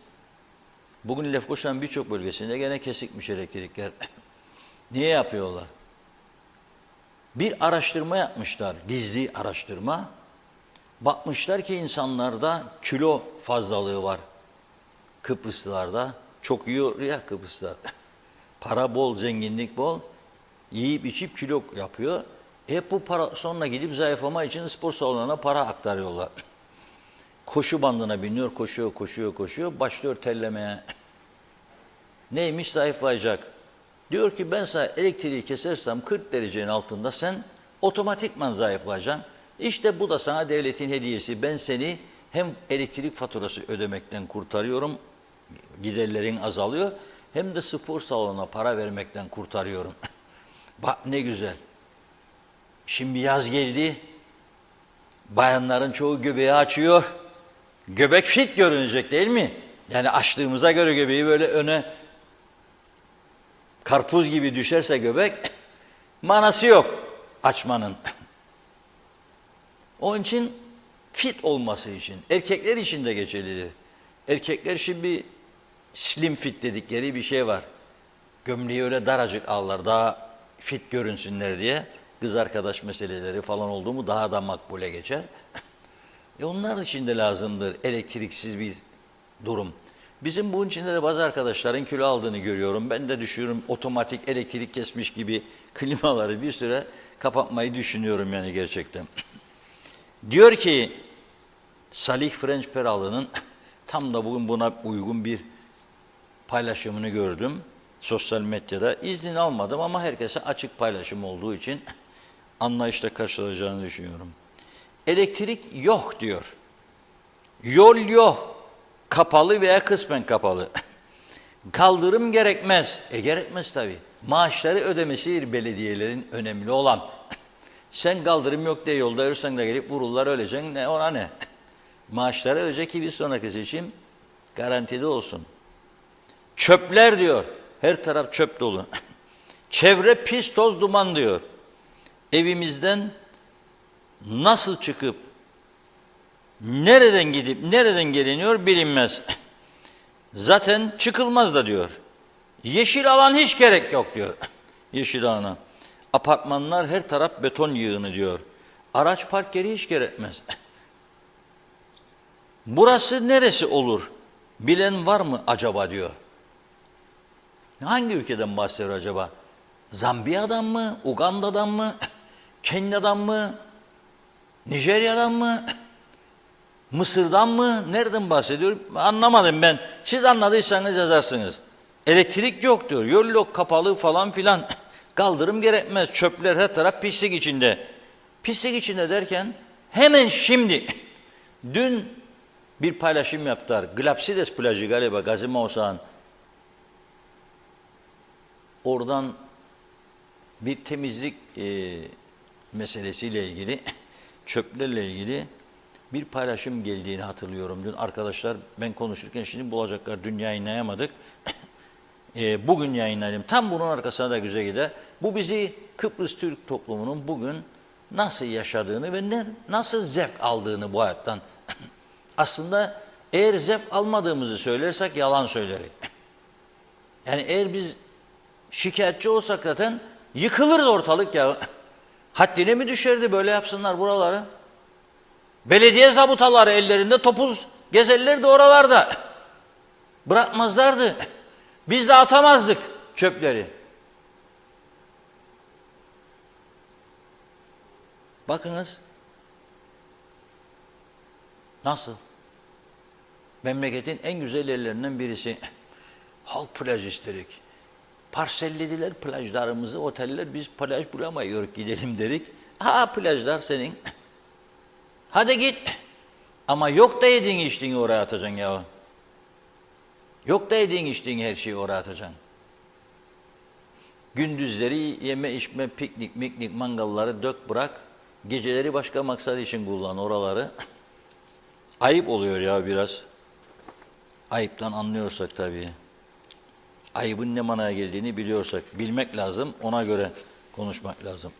Bugün Lefkoşa'nın birçok bölgesinde gene kesikmiş elektrikler. Niye yapıyorlar? Bir araştırma yapmışlar, gizli araştırma. Bakmışlar ki insanlarda kilo fazlalığı var. Kıbrıslılarda çok yiyor ya Kıbrıslılar. Para bol, zenginlik bol. Yiyip içip kilo yapıyor. Hep bu para sonra gidip zayıflama için spor salonuna para aktarıyorlar. Koşu bandına biniyor, koşuyor, başlıyor terlemeye. Neymiş zayıflayacak? Diyor ki ben sana elektriği kesersem 40 derecenin altında sen otomatikman zayıflayacaksın. İşte bu da sana devletin hediyesi. Ben seni hem elektrik faturası ödemekten kurtarıyorum, giderlerin azalıyor, hem de spor salonuna para vermekten kurtarıyorum. Bak ne güzel. Şimdi yaz geldi, bayanların çoğu göbeği açıyor. Göbek fit görünecek değil mi? Yani açtığımıza göre göbeği böyle öne karpuz gibi düşerse göbek, manası yok açmanın. Onun için fit olması için, erkekler için de geçerlidir. Erkekler şimdi slim fit dedikleri bir şey var. Gömleği öyle daracık alırlar, daha fit görünsünler diye. Kız arkadaş meseleleri falan oldu mu daha da makbule geçer. Onlar için de lazımdır elektriksiz bir durum. Bizim bunun içinde de bazı arkadaşların kilo aldığını görüyorum. Ben de düşünüyorum otomatik elektrik kesmiş gibi klimaları bir süre kapatmayı düşünüyorum yani gerçekten. Diyor ki Salih French Peralı'nın tam da bugün buna uygun bir paylaşımını gördüm sosyal medyada. İznini almadım ama herkese açık paylaşım olduğu için anlayışla karşılayacağını düşünüyorum. Elektrik yok diyor. Yol yok. Kapalı veya kısmen kapalı. Kaldırım gerekmez. Gerekmez tabii. Maaşları ödemesidir belediyelerin önemli olan. Sen kaldırım yok diye yolda yürürsen de gelip vururlar öleceksin. Ne ona ne? Maaşları ödeyecek ki bir sonraki seçim garantide olsun. Çöpler diyor. Her taraf çöp dolu. Çevre pis toz duman diyor. Evimizden nasıl çıkıp nereden gidip nereden geliniyor bilinmez. Zaten çıkılmaz da diyor. Yeşil alan hiç gerek yok diyor. Yeşil alana. Apartmanlar her taraf beton yığını diyor. Araç park yeri hiç gerekmez. Burası neresi olur? Bilen var mı acaba diyor. Hangi ülkeden bahsediyor acaba? Zambiya'dan mı? Uganda'dan mı? Kenya'dan mı? Nijerya'dan mı? Mısır'dan mı? Nereden bahsediyor? Anlamadım ben. Siz anladıysanız yazarsınız. Elektrik yok diyor. Yol yok, kapalı falan filan. Kaldırım gerekmez. Çöpler her taraf pislik içinde. Pislik içinde derken hemen şimdi dün bir paylaşım yaptılar. Glapsides plajı galiba Gazi Mausa'nın. Oradan bir temizlik meselesiyle ilgili, çöplerle ilgili bir paylaşım geldiğini hatırlıyorum. Dün arkadaşlar ben konuşurken şimdi bulacaklar. Dün yayınlayamadık. Bugün yayınlayalım. Tam bunun arkasına da güzel gider. Bu bizi Kıbrıs Türk toplumunun bugün nasıl yaşadığını ve nasıl zevk aldığını bu hayattan. Aslında eğer zevk almadığımızı söylersek yalan söyleriz. Yani eğer biz şikayetçi olsak zaten yıkılırdı ortalık ya. Haddine mi düşerdi böyle yapsınlar buraları? Belediye zabıtaları ellerinde topuz gezerlerdi oralarda. Bırakmazlardı. Biz de atamazdık çöpleri. Bakınız. Nasıl? Memleketin en güzel yerlerinden birisi. Halk plaj istedik. Parsellediler plajlarımızı, oteller biz plaj bulamıyoruz gidelim dedik. Ha plajlar senin. Hadi git. Ama yok da yediğin içtiğini oraya atacaksın ya. Yok da yediğin içtiğin her şeyi oraya atacaksın. Gündüzleri yeme içme, piknik, miknik, mangalları dök bırak. Geceleri başka maksat için kullan oraları. Ayıp oluyor ya biraz. Ayıptan anlıyorsak tabii. Ayıbın ne manaya geldiğini biliyorsak, bilmek lazım, ona göre konuşmak lazım.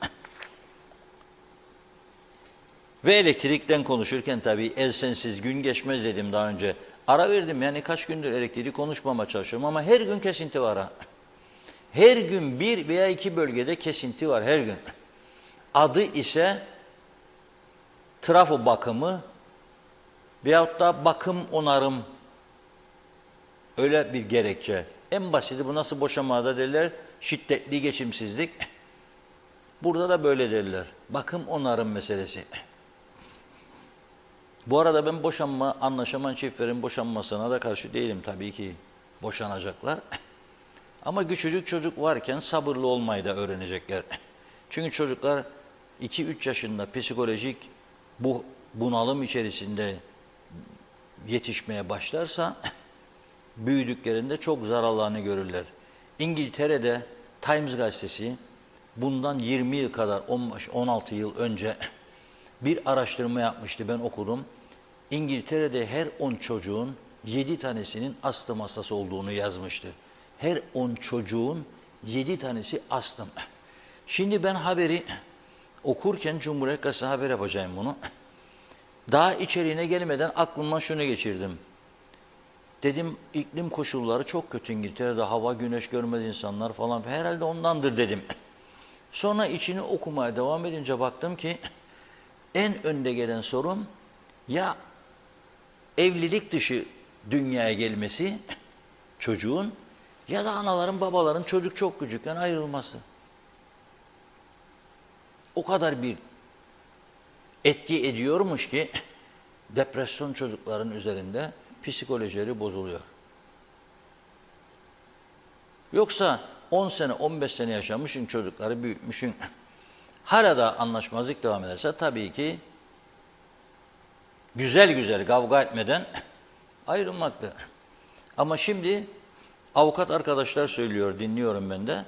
Ve elektrikten konuşurken tabii el sensiz gün geçmez dedim daha önce. Ara verdim yani kaç gündür elektriği konuşmama çalışıyorum ama her gün kesinti var ha. Her gün bir veya iki bölgede kesinti var her gün. Adı ise trafo bakımı veyahut da bakım onarım. Öyle bir gerekçe. En basiti bu nasıl boşanmada derler? Şiddetli geçimsizlik. Burada da böyle derler. Bakım onarım meselesi. Bu arada ben boşanma, anlaşamayan çiftlerin boşanmasına da karşı değilim tabii ki. Boşanacaklar. Ama küçücük çocuk varken sabırlı olmayı da öğrenecekler. Çünkü çocuklar 2-3 yaşında psikolojik bu bunalım içerisinde yetişmeye başlarsa büyüdüklerinde çok zararlarını görürler. İngiltere'de Times gazetesi bundan 20 yıl kadar 15-16 yıl önce bir araştırma yapmıştı, ben okudum. İngiltere'de her 10 çocuğun 7 tanesinin astım hastası olduğunu yazmıştı. Her 10 çocuğun 7 tanesi astım. Şimdi ben haberi okurken Cumhuriyet Gazetesi haber yapacağım bunu. Daha içeriğine gelmeden aklımdan şunu geçirdim. Dedim iklim koşulları çok kötü İngiltere'de, hava güneş görmez insanlar falan, herhalde ondandır dedim. Sonra içini okumaya devam edince baktım ki en önde gelen sorun ya evlilik dışı dünyaya gelmesi çocuğun ya da anaların babaların çocuk çok küçükken ayrılması. O kadar bir etki ediyormuş ki depresyon çocukların üzerinde psikolojileri bozuluyor. Yoksa 10 sene 15 sene yaşamışsın, çocukları büyütmüşsün. Hala da anlaşmazlık devam ederse tabii ki güzel güzel kavga etmeden ayrılmaktır. Ama şimdi avukat arkadaşlar söylüyor, dinliyorum ben de.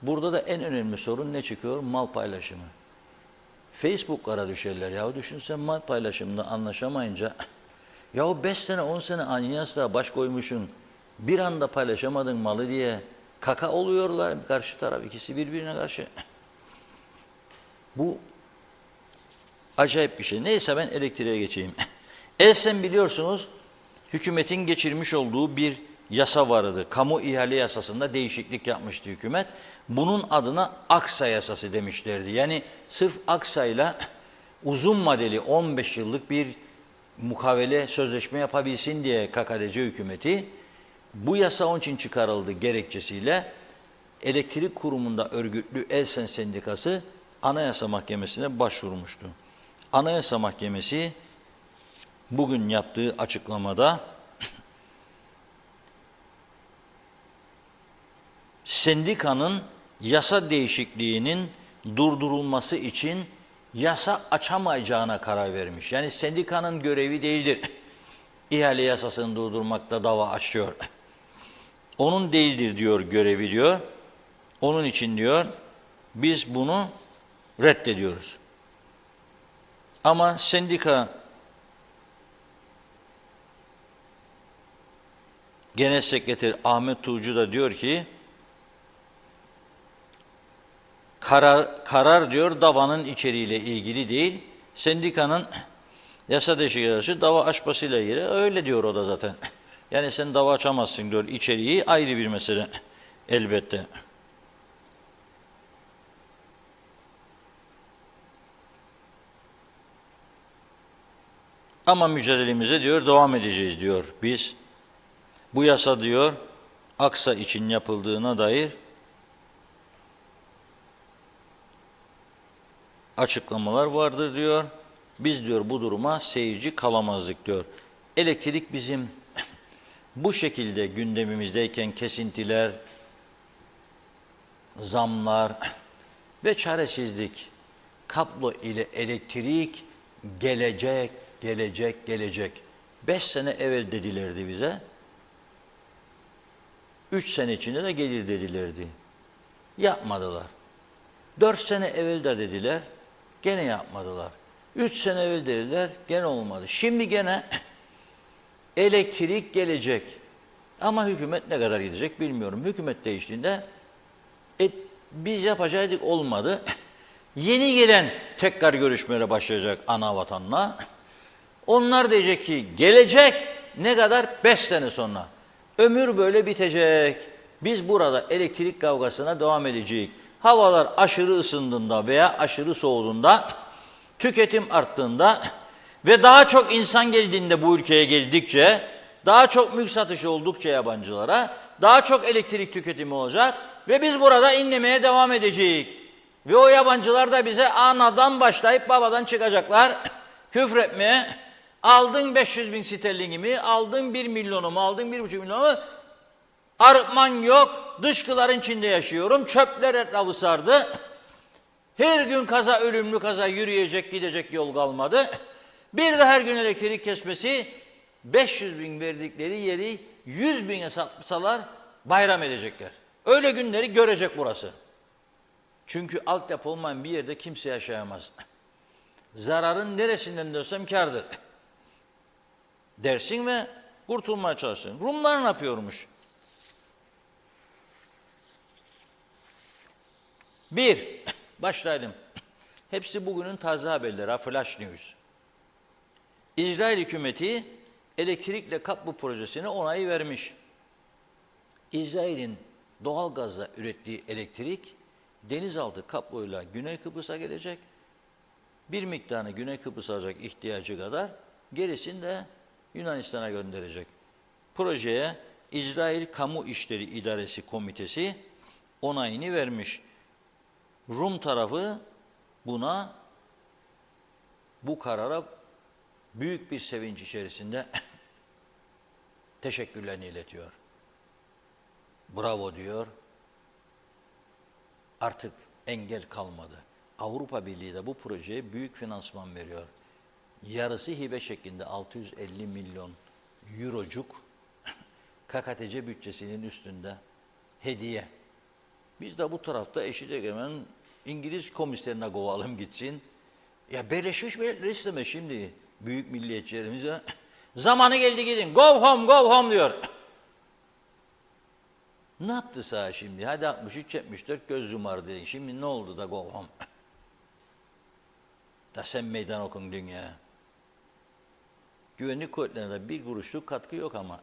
Burada da en önemli sorun ne çıkıyor? Mal paylaşımı. Facebook'lara düşerler. Ya düşünsen mal paylaşımında anlaşamayınca ya 5 sene 10 sene anyasla baş koymuşsun, bir anda paylaşamadın malı diye kaka oluyorlar karşı taraf, ikisi birbirine karşı. Bu acayip bir şey. Neyse ben elektriğe geçeyim. Elsen biliyorsunuz hükümetin geçirmiş olduğu bir yasa vardı. Kamu ihale yasasında değişiklik yapmıştı hükümet. Bunun adına Aksa yasası demişlerdi. Yani sırf Aksa'yla uzun vadeli 15 yıllık bir mukavele sözleşme yapabilsin diye KKTC hükümeti bu yasa onun için çıkarıldı gerekçesiyle elektrik kurumunda örgütlü Elsen Sendikası Anayasa Mahkemesi'ne başvurmuştu. Anayasa Mahkemesi bugün yaptığı açıklamada sendikanın yasa değişikliğinin durdurulması için yasa açamayacağına karar vermiş. Yani sendikanın görevi değildir. İhale yasasını durdurmakta dava açıyor. Onun değildir diyor görevi diyor. Onun için diyor biz bunu reddediyoruz. Ama sendika Genel Sekreteri Ahmet Tuğcu da diyor ki karar diyor davanın içeriğiyle ilgili değil, sendikanın yasa değişikliği dava açmasıyla ilgili, öyle diyor o da zaten. Yani sen dava açamazsın diyor, içeriği ayrı bir mesele elbette. Ama mücadelemize diyor devam edeceğiz diyor biz. Bu yasa diyor Aksa için yapıldığına dair açıklamalar vardır diyor. Biz diyor bu duruma seyirci kalamazdık diyor. Elektrik bizim bu şekilde gündemimizdeyken kesintiler, zamlar ve çaresizlik, kablo ile elektrik gelecek, gelecek, gelecek. 5 sene evvel dedilerdi bize. 3 sene içinde de gelir dedilerdi. Yapmadılar. 4 sene evvel de dediler, gene yapmadılar. 3 sene evvel dediler, gene olmadı. Şimdi gene elektrik gelecek. Ama hükümet ne kadar gidecek bilmiyorum. Hükümet değiştiğinde biz yapacaktık, olmadı. Yeni gelen tekrar görüşmelere başlayacak ana vatanla. Onlar diyecek ki gelecek ne kadar? 5 sene sonra. Ömür böyle bitecek. Biz burada elektrik kavgasına devam edeceğiz. Havalar aşırı ısındığında veya aşırı soğuduğunda, tüketim arttığında ve daha çok insan geldiğinde bu ülkeye geldikçe, daha çok mülk satışı oldukça yabancılara, daha çok elektrik tüketimi olacak ve biz burada inlemeye devam edeceğiz. Ve o yabancılar da bize anadan başlayıp babadan çıkacaklar, küfretmeye. Aldın 500 bin sterlingimi, aldın 1 milyonumu, aldın 1,5 milyonumu, arıtman yok, dışkıların içinde yaşıyorum, çöpler etrafı sardı. Her gün kaza, ölümlü kaza, yürüyecek, gidecek yol kalmadı. Bir de her gün elektrik kesmesi, 500 bin verdikleri yeri 100 bine satsalar bayram edecekler. Öyle günleri görecek burası. Çünkü altyapı olmayan bir yerde kimse yaşayamaz. Zararın neresinden dönsem kârdır dersin ve kurtulmaya çalışsın. Rumlar ne yapıyormuş? 1. Başlayalım. Hepsi bugünün taze haberleri, flash news. İsrail hükümeti elektrikle kaplı projesine onayı vermiş. İsrail'in doğalgazla ürettiği elektrik denizaltı kabluyla Güney Kıbrıs'a gelecek. Bir miktarını Güney Kıbrıs'a alacak ihtiyacı kadar, gerisini de Yunanistan'a gönderecek. Projeye İsrail Kamu İşleri İdaresi Komitesi onayını vermiş. Rum tarafı bu karara büyük bir sevinç içerisinde teşekkürlerini iletiyor. Bravo diyor. Artık engel kalmadı. Avrupa Birliği de bu projeye büyük finansman veriyor. Yarısı hibe şeklinde 650 milyon eurocuk KKTC bütçesinin üstünde hediye. Biz de bu tarafta eşit egemen İngiliz komiserine kovalım gitsin. Ya Birleşmiş Milletler isteme şimdi büyük milliyetçilerimize. Zamanı geldi gidin. Go home, go home diyor. Ne yaptı sağ şimdi? Hadi 63-74 göz yumardı. Şimdi ne oldu da go home? Da sen meydan okun dünya. Güvenlik kuvvetlerine bir kuruşluk katkı yok ama.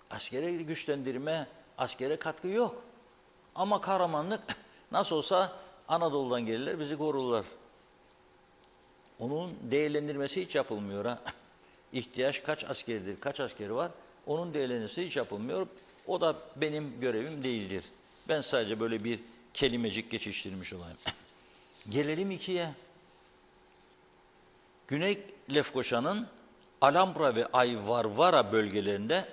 Askere güçlendirme, askere katkı yok. Ama kahramanlık nasıl olsa Anadolu'dan gelirler, bizi korurlar. Onun değerlendirmesi hiç yapılmıyor. İhtiyaç kaç askerdir, kaç askeri var, onun değerlendirmesi hiç yapılmıyor. O da benim görevim değildir. Ben sadece böyle bir kelimecik geçiştirmiş olayım. Gelelim 2'ye. Güney Lefkoşa'nın Alhambra ve Ayvarvara bölgelerinde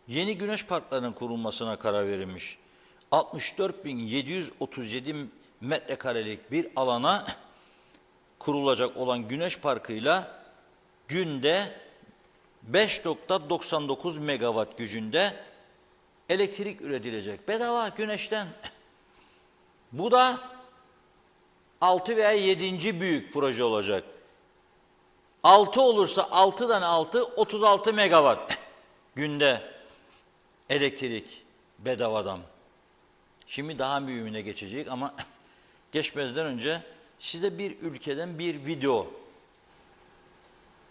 yeni güneş parklarının kurulmasına karar verilmiş. 64.737 metrekarelik bir alana kurulacak olan güneş parkıyla günde 5.99 megawatt gücünde elektrik üretilecek. Bedava güneşten. Bu da 6 veya 7. büyük proje olacak. 6 olursa 6'dan 6, 36 megawatt günde elektrik bedavadan. Şimdi daha büyüğüne geçecek ama geçmezden önce size bir ülkeden bir video,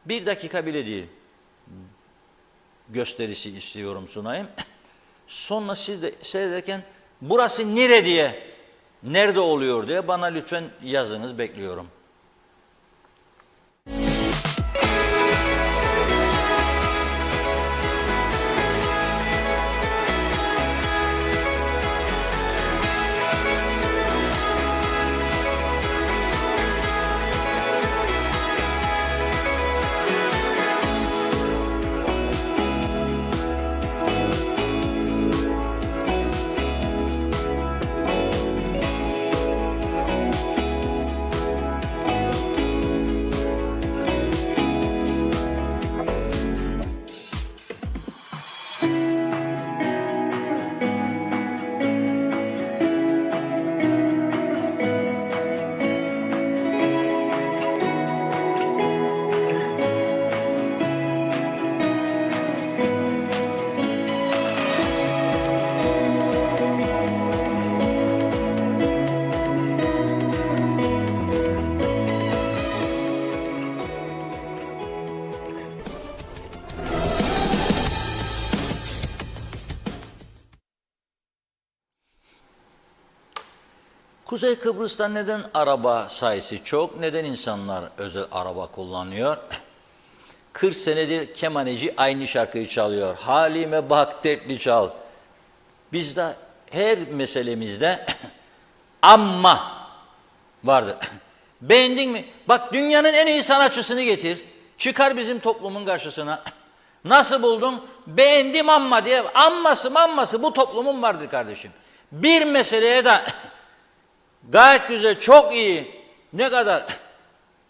1 dakika bile değil, gösterisi istiyorum sunayım. Sonra siz de seyrederken burası nere diye, nerede oluyor diye bana lütfen yazınız, bekliyorum. Kuzey Kıbrıs'ta neden araba sayısı çok, neden insanlar özel araba kullanıyor? 40 senedir kemaneci aynı şarkıyı çalıyor. Halime bak dertli çal. Bizde her meselemizde amma vardır. Beğendin mi? Bak dünyanın en iyi sanatçısını getir. Çıkar bizim toplumun karşısına. Nasıl buldun? Beğendim amma diye. Amması bu toplumun vardır kardeşim. Bir meseleye de gayet güzel, çok iyi. Ne kadar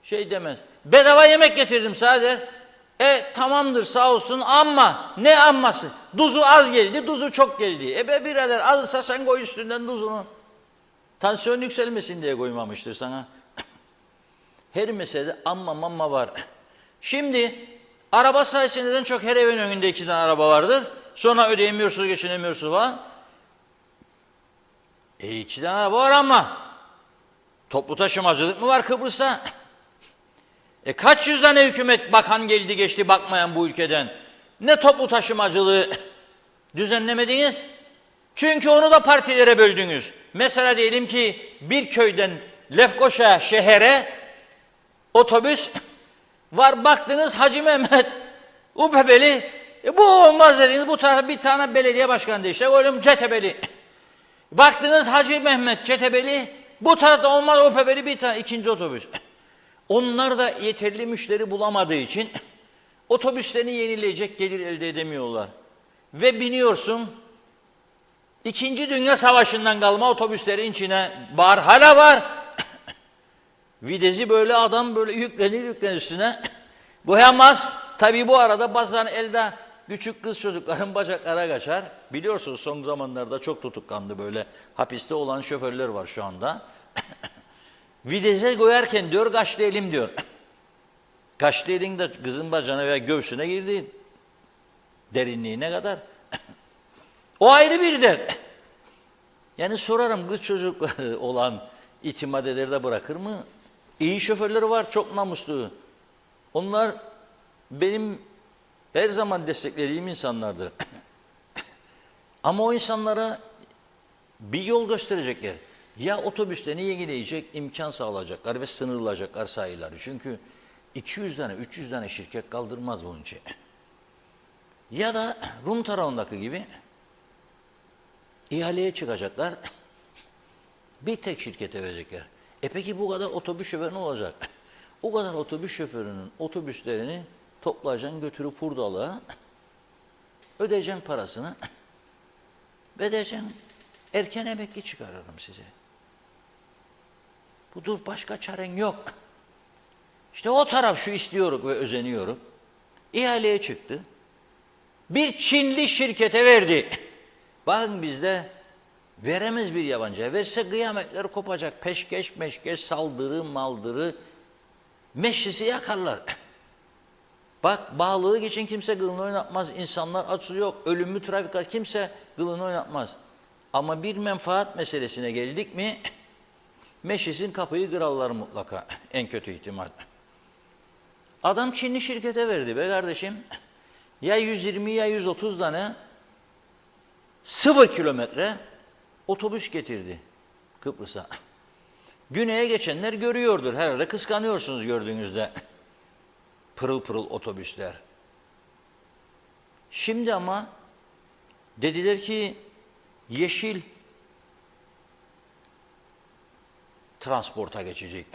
şey demez. Bedava yemek getirdim sadece. Tamamdır sağ olsun ama ne amması? Tuzu az geldi, tuzu çok geldi. Be birader azsa sen koy üstünden tuzunu. Tansiyon yükselmesin diye koymamıştır sana. Her meselede amma var. Şimdi araba sayısı neden çok, her evin önünde 2 tane araba vardır. Sonra ödeyemiyorsunuz, geçinemiyorsunuz falan. 2 tane araba var ama toplu taşımacılık mı var Kıbrıs'ta? Kaç yüz tane hükümet bakan geldi geçti bakmayan bu ülkeden. Ne toplu taşımacılığı düzenlemediniz? Çünkü onu da partilere böldünüz. Mesela diyelim ki bir köyden Lefkoşa şehre otobüs var, baktınız Hacı Mehmet UPP'li, bu olmaz dediniz, bu tarafa bir tane belediye başkanı işte oğlum CTP'li. Baktınız Hacı Mehmet CTP'li, bu tarafta olmaz UPP'li bir tane ikinci otobüs. Onlar da yeterli müşteri bulamadığı için otobüslerini yenileyecek gelir elde edemiyorlar. Ve biniyorsun, İkinci Dünya Savaşı'ndan kalma otobüslerin içine hala var. Videzi böyle adam böyle yüklenir üstüne. Koyamaz. Tabii bu arada bazen elde küçük kız çocukların bacaklara kaçar. Biliyorsunuz son zamanlarda çok tutuklandı böyle hapiste olan şoförler var şu anda. Videze koyarken diyor kaçtı elim diyor. Kaçtı elin de kızın bacağına veya göğsüne girdi. Derinliğine kadar. O ayrı bir dert. Yani sorarım kız çocuk olan itimadeleri de bırakır mı? İyi şoförleri var, çok namuslu. Onlar benim her zaman desteklediğim insanlardır. Ama o insanlara bir yol gösterecekler. Ya otobüslerini yenileyecek imkan sağlayacaklar ve sınırlayacaklar sayıları. Çünkü 200 tane, 300 tane şirket kaldırmaz bunun için. Ya da Rum tarafındaki gibi ihaleye çıkacaklar, bir tek şirkete verecekler. Peki bu kadar otobüs şoförü ne olacak? O kadar otobüs şoförünün otobüslerini toplayacaksın, götürüp hurdalığa, ödeyeceksin parasını, ve diyeceksin erken emekli çıkarırım size. Budur, başka çaren yok. İşte o taraf şu istiyoruz ve özeniyoruz. İhaleye çıktı. Bir Çinli şirkete verdi. Bakın bizde veremez bir yabancıya. Verse kıyametler kopacak. Peşkeş meşkeş, saldırı maldırı, meşrisi yakarlar. Bak bağlılığı için kimse kılını oynatmaz. İnsanlar açı yok. Ölümlü trafik, kimse kılını oynatmaz. Ama bir menfaat meselesine geldik mi meclisin kapıyı kırarlar mutlaka. En kötü ihtimal. Adam Çinli şirkete verdi be kardeşim. Ya 120 ya 130 tane 0 kilometre otobüs getirdi Kıbrıs'a. Güney'e geçenler görüyordur. Herhalde kıskanıyorsunuz gördüğünüzde. Pırıl pırıl otobüsler. Şimdi ama dediler ki yeşil transporta geçecek.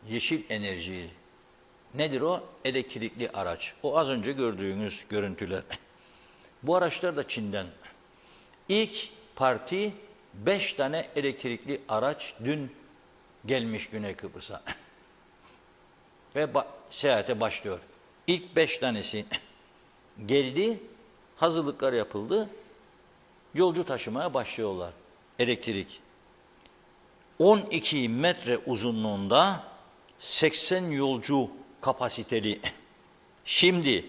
Yeşil enerji. Nedir o? Elektrikli araç. O az önce gördüğünüz görüntüler. Bu araçlar da Çin'den. İlk parti 5 tane elektrikli araç dün gelmiş Güney Kıbrıs'a. Ve seyahate başlıyor. İlk 5 tanesi geldi, hazırlıklar yapıldı, yolcu taşımaya başlıyorlar. Elektrik. 12 metre uzunluğunda 80 yolcu kapasiteli. Şimdi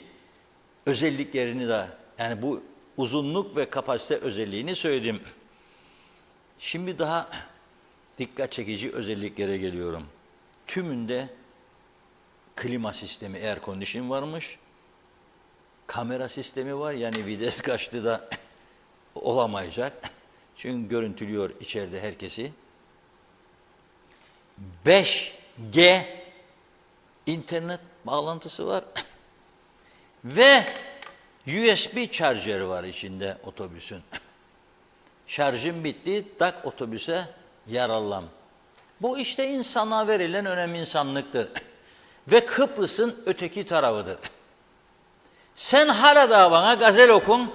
özelliklerini de, yani bu uzunluk ve kapasite özelliğini söyledim. Şimdi daha dikkat çekici özelliklere geliyorum. Tümünde klima sistemi, air condition varmış. Kamera sistemi var, yani vites kaçtı da olamayacak. Çünkü görüntülüyor içeride herkesi. 5G internet bağlantısı var ve USB şarjörü var içinde otobüsün. Şarjım bitti, tak otobüse yararlan. Bu işte insana verilen önem insanlıktır. Ve Kıbrıs'ın öteki tarafıdır. Sen hala da bana gazel okun,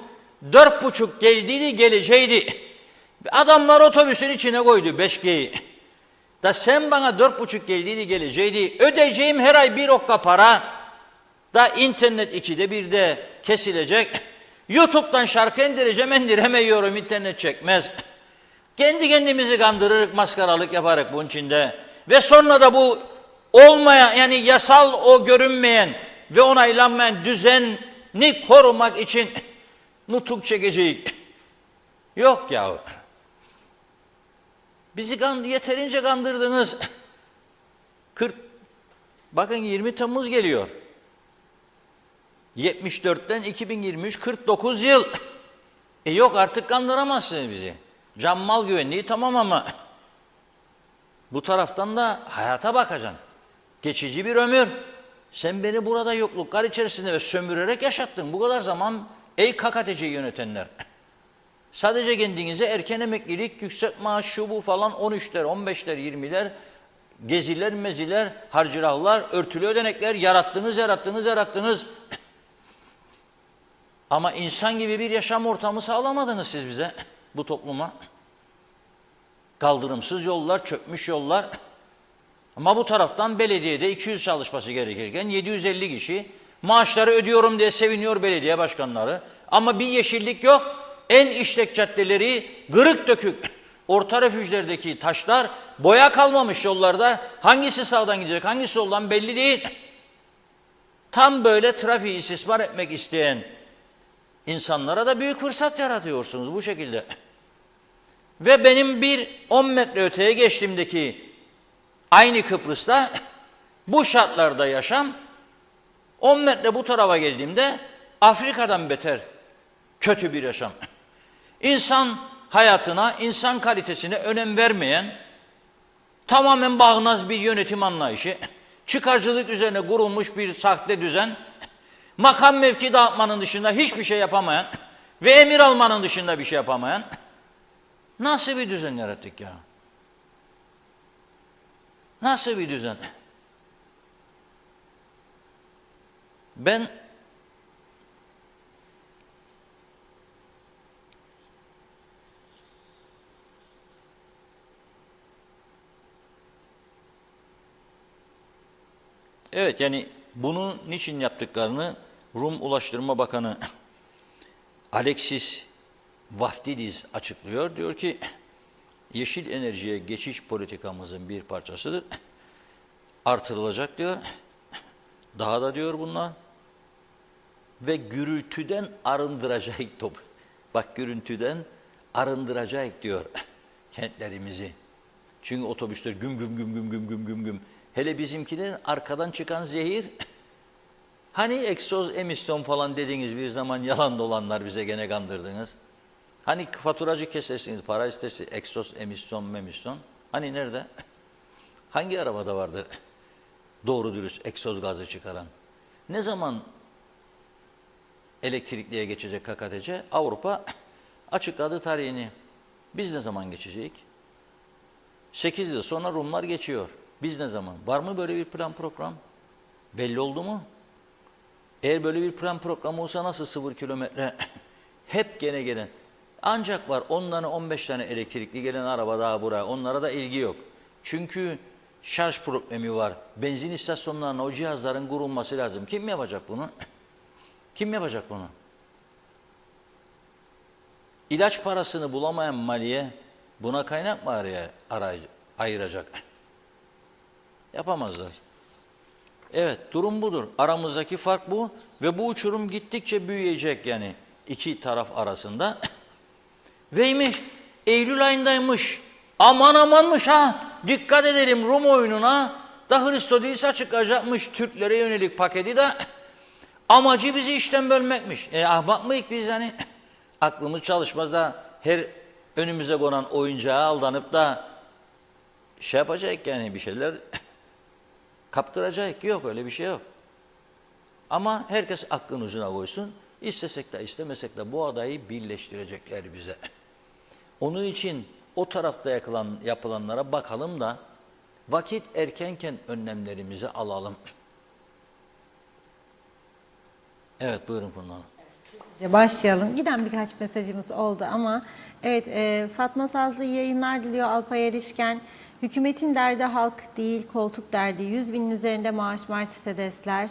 4,5 geldiydi geleceğiydi. Adamlar otobüsün içine koydu 5G'yi. Da sen bana 4,5 geldiydi geleceğiydi. Ödeyeceğim her ay bir okka para. Da internet 2'de 1'de kesilecek. YouTube'dan şarkı indiremiyorum, internet çekmez. Kendi kendimizi kandırırık, maskaralık yaparık bunun içinde. Ve sonra da bu olmayan, yani yasal o görünmeyen ve onaylanmayan düzeni korumak için nutuk çekeceğiz. Yok ya. Bizi yeterince kandırdınız. Bakın 20 Temmuz geliyor. 74'ten 2023 49 yıl. Yok artık kandıramazsınız bizi. Can mal güvenliği tamam ama bu taraftan da hayata bakacaksın. Geçici bir ömür. Sen beni burada yokluklar içerisinde ve sömürerek yaşattın. Bu kadar zaman ey KKTC'yi yönetenler. Sadece kendinize erken emeklilik, yüksek maaş, şu bu falan 13'ler, 15'ler, 20'ler, geziler, meziler, harcırahlar, örtülü ödenekler yarattınız. Ama insan gibi bir yaşam ortamı sağlamadınız siz bize, bu topluma. Kaldırımsız yollar, çökmüş yollar. Ama bu taraftan belediyede 200 çalışması gerekirken 750 kişi maaşları ödüyorum diye seviniyor belediye başkanları. Ama bir yeşillik yok. En işlek caddeleri kırık dökük. Orta refüjlerdeki taşlar boya kalmamış yollarda. Hangisi sağdan gidecek, hangisi soldan belli değil. Tam böyle trafiği istismar etmek isteyen insanlara da büyük fırsat yaratıyorsunuz bu şekilde. Ve benim bir 10 metre öteye geçtiğimdeki aynı Kıbrıs'ta bu şartlarda yaşam 10 metre bu tarafa geldiğimde Afrika'dan beter kötü bir yaşam. İnsan hayatına, insan kalitesine önem vermeyen tamamen bağnaz bir yönetim anlayışı, çıkarcılık üzerine kurulmuş bir sahte düzen, makam mevki dağıtmanın dışında hiçbir şey yapamayan ve emir almanın dışında bir şey yapamayan nasıl bir düzen yarattık ya? Nasıl bir düzen? Ben evet, yani bunu niçin yaptıklarını Rum Ulaştırma Bakanı Alexis Vaftidis açıklıyor. Diyor ki yeşil enerjiye geçiş politikamızın bir parçasıdır. Artırılacak diyor. Daha da diyor bunlar. Ve gürültüden arındıracak top. Bak, gürültüden arındıracak diyor kentlerimizi. Çünkü otobüsler güm güm güm güm güm güm güm güm. Hele bizimkilerin arkadan çıkan zehir. Hani egzoz emisyon falan dediğiniz bir zaman yalan dolanlar bize gene kandırdınız. Hani faturacı kesersiniz, para isterse egzoz emisyon memisyon. Hani nerede? Hangi arabada vardı doğru dürüst egzoz gazı çıkaran? Ne zaman elektrikliye geçecek KKTC? Avrupa açıkladı tarihini. Biz ne zaman geçecek? 8 yıl sonra Rumlar geçiyor. Biz ne zaman? Var mı böyle bir plan program? Belli oldu mu? Eğer böyle bir plan programı olsa nasıl 0 kilometre hep gene gelen. Ancak var 10 tane 15 tane elektrikli gelen araba daha buraya. Onlara da ilgi yok. Çünkü şarj problemi var. Benzin istasyonlarına o cihazların kurulması lazım. Kim yapacak bunu? Kim yapacak bunu? İlaç parasını bulamayan maliye buna kaynak mı ayıracak? Yapamazlar. Evet, durum budur. Aramızdaki fark bu ve bu uçurum gittikçe büyüyecek yani iki taraf arasında. Veymiş, Eylül ayındaymış. Aman amanmış ha. Dikkat edelim Rum oyununa. Da Hristodelis açıklayacakmış Türklere yönelik paketi de. Amacı bizi işten bölmekmiş. Ahmak mıyık biz hani? Aklımız çalışmaz da her önümüze konan oyuncağa aldanıp da şey yapacak yani bir şeyler kaptıracak. Yok öyle bir şey yok. Ama herkes aklın ucuna koysun. İstesek de istemesek de bu adayı birleştirecekler bize. Onun için o tarafta yapılanlara bakalım da vakit erkenken önlemlerimizi alalım. Evet buyurun Funda Hanım. Başlayalım. Giden birkaç mesajımız oldu ama evet, Fatma Sazlı iyi yayınlar diliyor. Alpay Erişken, hükümetin derdi halk değil koltuk derdi. 100.000'in üzerinde maaş Mercedesler.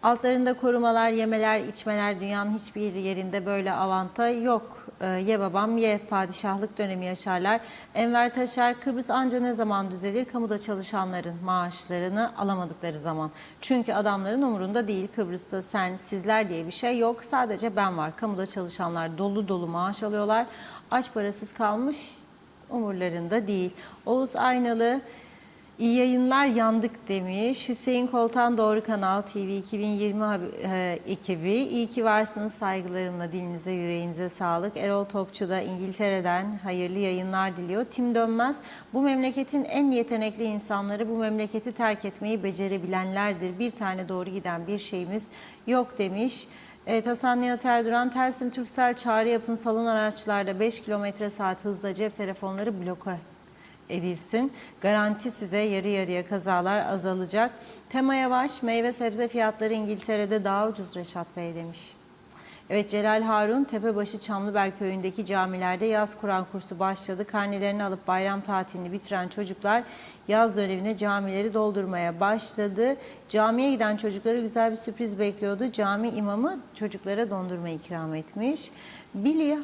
Altlarında korumalar, yemeler, içmeler, dünyanın hiçbir yerinde böyle avantaj yok. Ye babam ye, padişahlık dönemi yaşarlar. Enver Taşer, Kıbrıs anca ne zaman düzelir? Kamuda çalışanların maaşlarını alamadıkları zaman. Çünkü adamların umurunda değil. Kıbrıs'ta sen, sizler diye bir şey yok. Sadece ben var. Kamuda çalışanlar dolu dolu maaş alıyorlar. Aç parasız kalmış, umurlarında değil. Oğuz Aynalı, İyi yayınlar yandık demiş. Hüseyin Koltan Doğru Kanal TV 2020 ekibi. İyi ki varsınız, saygılarımla dilinize yüreğinize sağlık. Erol Topçu da İngiltere'den hayırlı yayınlar diliyor. Tim Dönmez, bu memleketin en yetenekli insanları bu memleketi terk etmeyi becerebilenlerdir. Bir tane doğru giden bir şeyimiz yok demiş. Evet, Hasan Nihat Erduran, Telsim Turkcell çağrı yapın, salon araçlarda 5 km/saat hızla cep telefonları bloke edilsin. Garanti size yarı yarıya kazalar azalacak. Tema Yavaş, meyve sebze fiyatları İngiltere'de daha ucuz Reşat Bey demiş. Evet, Celal Harun, Tepebaşı Çamlıbel köyündeki camilerde yaz Kur'an kursu başladı. Karnelerini alıp bayram tatilini bitiren çocuklar yaz dönemine camileri doldurmaya başladı. Camiye giden çocuklara güzel bir sürpriz bekliyordu. Cami imamı çocuklara dondurma ikram etmiş. Billy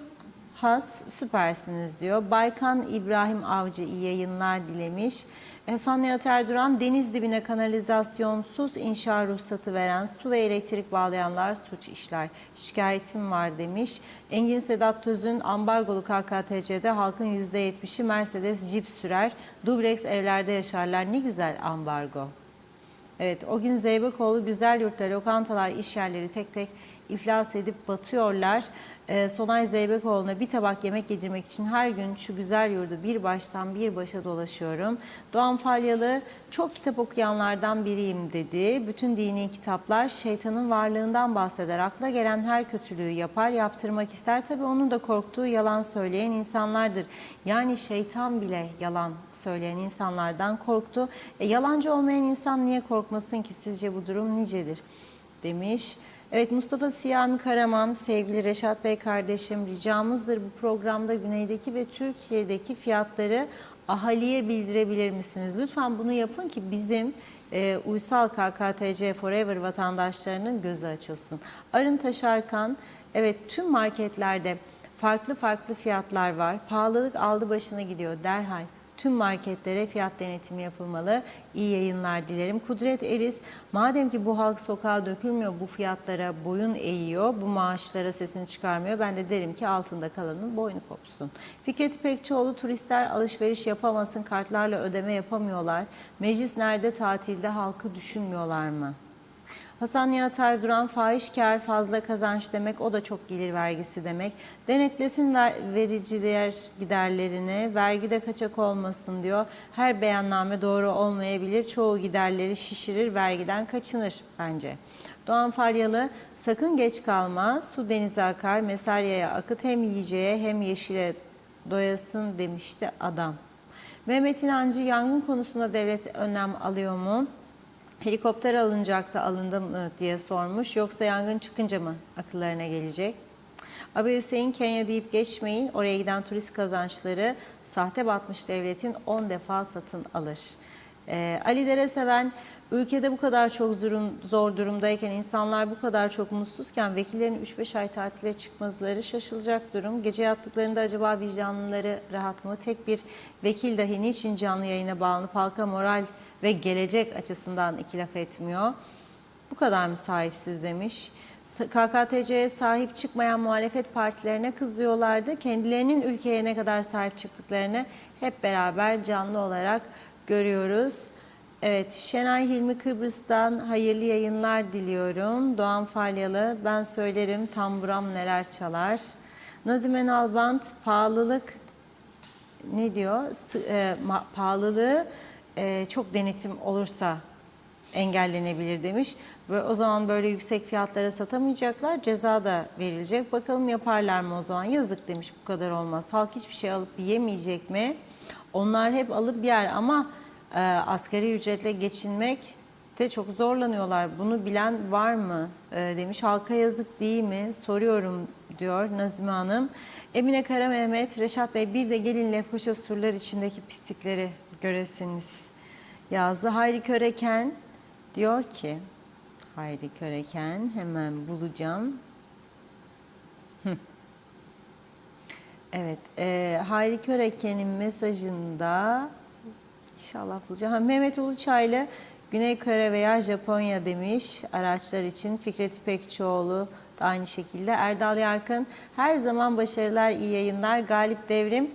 Has, süpersiniz diyor. Baykan İbrahim Avcı iyi yayınlar dilemiş. Hasan Nihat Erduran, deniz dibine kanalizasyonsuz inşa ruhsatı veren, su ve elektrik bağlayanlar suç işler. Şikayetim var demiş. Engin Sedat Töz'ün ambargolu KKTC'de halkın %70'i Mercedes Jeep sürer. Dubleks evlerde yaşarlar. Ne güzel ambargo. Evet, o gün Zeybekoğlu güzel yurtlar, lokantalar, iş yerleri tek tek iflas edip batıyorlar. Sonay Zeybekoğlu'na bir tabak yemek yedirmek için her gün şu güzel yurdu bir baştan bir başa dolaşıyorum. Doğan Falyalı, çok kitap okuyanlardan biriyim dedi. Bütün dini kitaplar şeytanın varlığından bahseder. Akla gelen her kötülüğü yapar, yaptırmak ister. Tabii onun da korktuğu yalan söyleyen insanlardır. Yani şeytan bile yalan söyleyen insanlardan korktu. Yalancı olmayan insan niye korkmasın ki? Sizce bu durum nicedir? Demiş. Evet, Mustafa Siyami Karaman, sevgili Reşat Bey kardeşim, ricamızdır bu programda güneydeki ve Türkiye'deki fiyatları ahaliye bildirebilir misiniz? Lütfen bunu yapın ki bizim uysal KKTC Forever vatandaşlarının gözü açılsın. Arın Taşarkan, evet tüm marketlerde farklı farklı fiyatlar var. Pahalılık aldı başına gidiyor derhal. Tüm marketlere fiyat denetimi yapılmalı. İyi yayınlar dilerim. Kudret Eriz, madem ki bu halk sokağa dökülmüyor, bu fiyatlara boyun eğiyor, bu maaşlara sesini çıkarmıyor, ben de derim ki altında kalanın boynu kopsun. Fikret İpekçioğlu, turistler alışveriş yapamasın, kartlarla ödeme yapamıyorlar. Meclis nerede, tatilde halkı düşünmüyorlar mı? Hasan Nihat Erduran, fahiş kar fazla kazanç demek, o da çok gelir vergisi demek. Denetlesin vericiler giderlerini, vergide kaçak olmasın diyor. Her beyanname doğru olmayabilir, çoğu giderleri şişirir, vergiden kaçınır bence. Doğan Faryalı, sakın geç kalma, su denize akar, Mesarya'ya akıt, hem yiyeceğe hem yeşile doyasın demişti adam. Mehmet İnancı, yangın konusunda devlet önlem alıyor mu? Helikopter alınacaktı, alındı mı diye sormuş. Yoksa yangın çıkınca mı akıllarına gelecek? Abi Hüseyin, Kenya deyip geçmeyin. Oraya giden turist kazançları sahte batmış devletin 10 defa satın alır. Ali Dereseven, ülkede bu kadar çok zor durumdayken, insanlar bu kadar çok mutsuzken vekillerin 3-5 ay tatile çıkmaları şaşılacak durum. Gece yattıklarında acaba vicdanları rahat mı? Tek bir vekil dahi niçin canlı yayına bağlanıp halka moral ve gelecek açısından iki laf etmiyor? Bu kadar mı sahipsiz demiş. KKTC'ye sahip çıkmayan muhalefet partilerine kızıyorlardı. Kendilerinin ülkeye ne kadar sahip çıktıklarını hep beraber canlı olarak görüyoruz. Evet, Şenay Hilmi Kıbrıs'tan hayırlı yayınlar diliyorum. Doğan Falyalı, ben söylerim tamburam neler çalar. Nazime Nalbant, pahalılık ne diyor? Pahalılığı çok denetim olursa engellenebilir demiş. Ve o zaman böyle yüksek fiyatlara satamayacaklar, ceza da verilecek. Bakalım yaparlar mı o zaman? Yazık demiş, bu kadar olmaz. Halk hiçbir şey alıp yemeyecek mi? Onlar hep alıp yer ama asgari ücretle geçinmek de çok zorlanıyorlar. Bunu bilen var mı demiş. Halka yazık değil mi? Soruyorum diyor Nazime Hanım. Emine Kara Mehmet, Reşat Bey bir de gelin Lefkoşa surlar içindeki pislikleri göresiniz yazdı. Hayri Köreken diyor ki, Hayri Köreken hemen bulacağım. Evet, Hayri Köreken'in mesajında inşallah bulacağım. Mehmet Uluçaylı Güney Kore veya Japonya demiş araçlar için. Fikret İpekçioğlu da aynı şekilde. Erdal Yarkın her zaman başarılar, iyi yayınlar. Galip Devrim,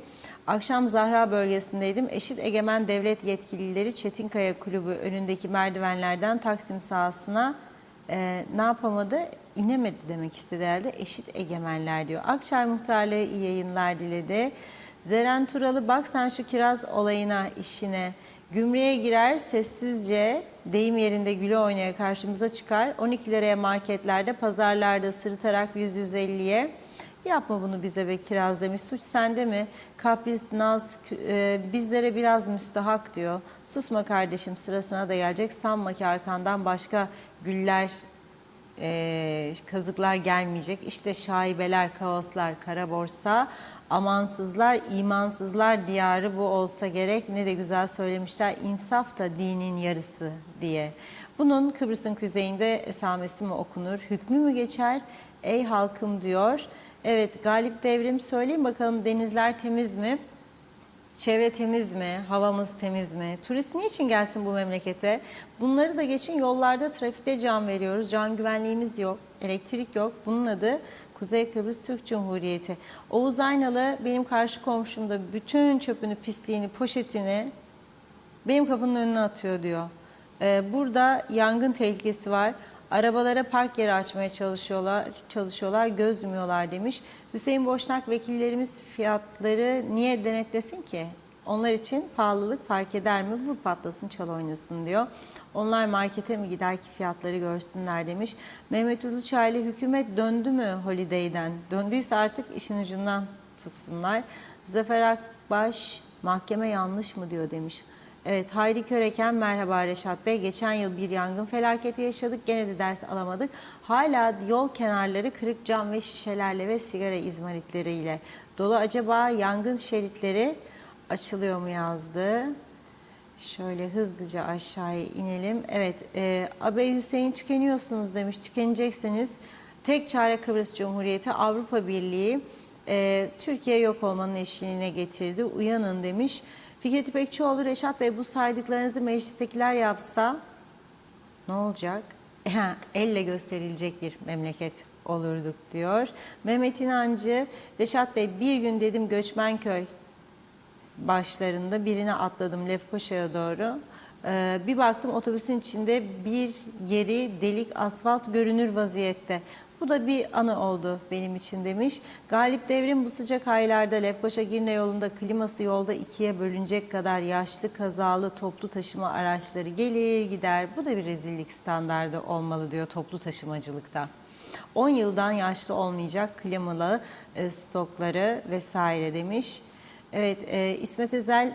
akşam Zahra bölgesindeydim. Eşit Egemen Devlet yetkilileri Çetinkaya Kulübü önündeki merdivenlerden Taksim sahasına ne yapamadı? İnemedi demek istedi herhalde. Eşit egemenler diyor. Akçay Muhtarlığı iyi yayınlar diledi. Zeren Turalı, bak sen şu kiraz olayına, işine. Gümrüğe girer sessizce, deyim yerinde güle oynaya karşımıza çıkar. 12 liraya marketlerde, pazarlarda sırıtarak 100-150'ye. Yapma bunu bize be kiraz demiş. Suç sende mi? Kapris, naz, bizlere biraz müstahak diyor. Susma kardeşim, sırasına da gelecek. Sanma ki arkandan başka güller, kazıklar gelmeyecek. İşte şaibeler, kaoslar, kara borsa, amansızlar, imansızlar diyarı bu olsa gerek. Ne de güzel söylemişler. İnsaf da dinin yarısı diye. Bunun Kıbrıs'ın kuzeyinde esamesi mi okunur, hükmü mü geçer? Ey halkım diyor. Evet, Galip Devrim, söyleyeyim bakalım, denizler temiz mi? Çevre temiz mi? Havamız temiz mi? Turist niçin gelsin bu memlekete? Bunları da geçin, yollarda, trafikte can veriyoruz. Can güvenliğimiz yok, elektrik yok. Bunun adı Kuzey Kıbrıs Türk Cumhuriyeti. Oğuz Aynalı, benim karşı komşum da bütün çöpünü, pisliğini, poşetini benim kapının önüne atıyor diyor. Burada yangın tehlikesi var. Arabalara park yeri açmaya çalışıyorlar, göz yumuyorlar demiş. Hüseyin Boşnak, vekillerimiz fiyatları niye denetlesin ki? Onlar için pahalılık fark eder mi? Vur patlasın, çal oynasın diyor. Onlar markete mi gider ki fiyatları görsünler demiş. Mehmet Uluçaylı, hükümet döndü mü Holiday'den? Döndüyse artık işin ucundan tutsunlar. Zafer Akbaş, mahkeme yanlış mı diyor demiş. Evet, Hayri Köreken, merhaba Reşat Bey. Geçen yıl bir yangın felaketi yaşadık. Gene de ders alamadık. Hala yol kenarları kırık cam ve şişelerle ve sigara izmaritleriyle dolu. Acaba yangın şeritleri açılıyor mu yazdı. Şöyle hızlıca aşağıya inelim. Evet, Abey Hüseyin, tükeniyorsunuz demiş. Tükeneceksiniz. Tek çare Kıbrıs Cumhuriyeti, Avrupa Birliği Türkiye yok olmanın eşiğine getirdi. Uyanın demiş. Fikret İpekçioğlu, Reşat Bey bu saydıklarınızı meclistekiler yapsa ne olacak? Elle gösterilecek bir memleket olurduk diyor. Mehmet İnancı, Reşat Bey bir gün dedim Göçmenköy başlarında birine atladım Lefkoşa'ya doğru. Bir baktım otobüsün içinde bir yeri delik, asfalt görünür vaziyette. Bu da bir anı oldu benim için demiş. Galip Devrim, bu sıcak aylarda Lefkoşa-Girne yolunda kliması yolda ikiye bölünecek kadar yaşlı kazalı toplu taşıma araçları gelir gider. Bu da bir rezillik standardı olmalı diyor toplu taşımacılıkta. 10 yıldan yaşlı olmayacak klimalı stokları vesaire demiş. Evet, İsmet Ezel,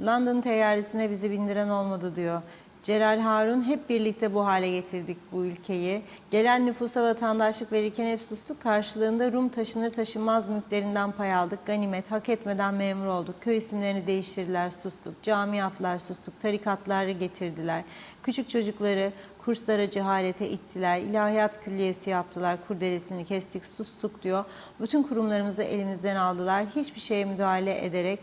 London teyyaresine bizi bindiren olmadı diyor. Celal Harun, hep birlikte bu hale getirdik bu ülkeyi. Gelen nüfusa vatandaşlık verirken hep sustuk. Karşılığında Rum taşınır taşınmaz mülklerinden pay aldık. Ganimet, hak etmeden memur olduk. Köy isimlerini değiştirdiler, sustuk. Cami yaptılar, sustuk. Tarikatları getirdiler. Küçük çocukları kurslara, cehalete ittiler. İlahiyat külliyesi yaptılar. Kurdelesini kestik, sustuk diyor. Bütün kurumlarımızı elimizden aldılar. Hiçbir şeye müdahale ederek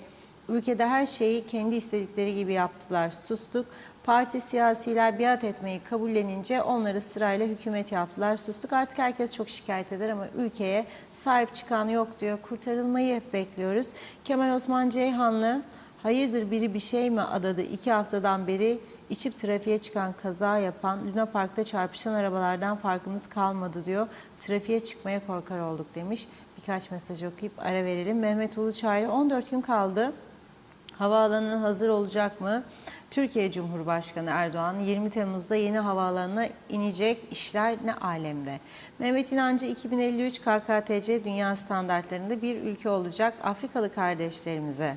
ülkede her şeyi kendi istedikleri gibi yaptılar. Sustuk. Parti siyasiler biat etmeyi kabullenince onları sırayla hükümet yaptılar. Sustuk. Artık herkes çok şikayet eder ama ülkeye sahip çıkan yok diyor. Kurtarılmayı hep bekliyoruz. Kemal Osman Ceyhanlı, hayırdır biri bir şey mi adadı? 2 haftadan beri içip trafiğe çıkan, kaza yapan, Luna Park'ta çarpışan arabalardan farkımız kalmadı diyor. Trafiğe çıkmaya korkar olduk demiş. Birkaç mesaj okuyup ara verelim. Mehmet Uluçaylı, 14 gün kaldı. Havaalanı hazır olacak mı? Türkiye Cumhurbaşkanı Erdoğan 20 Temmuz'da yeni havaalanına inecek, işler ne alemde. Mehmet İnancı 2053 KKTC dünya standartlarında bir ülke olacak Afrikalı kardeşlerimize.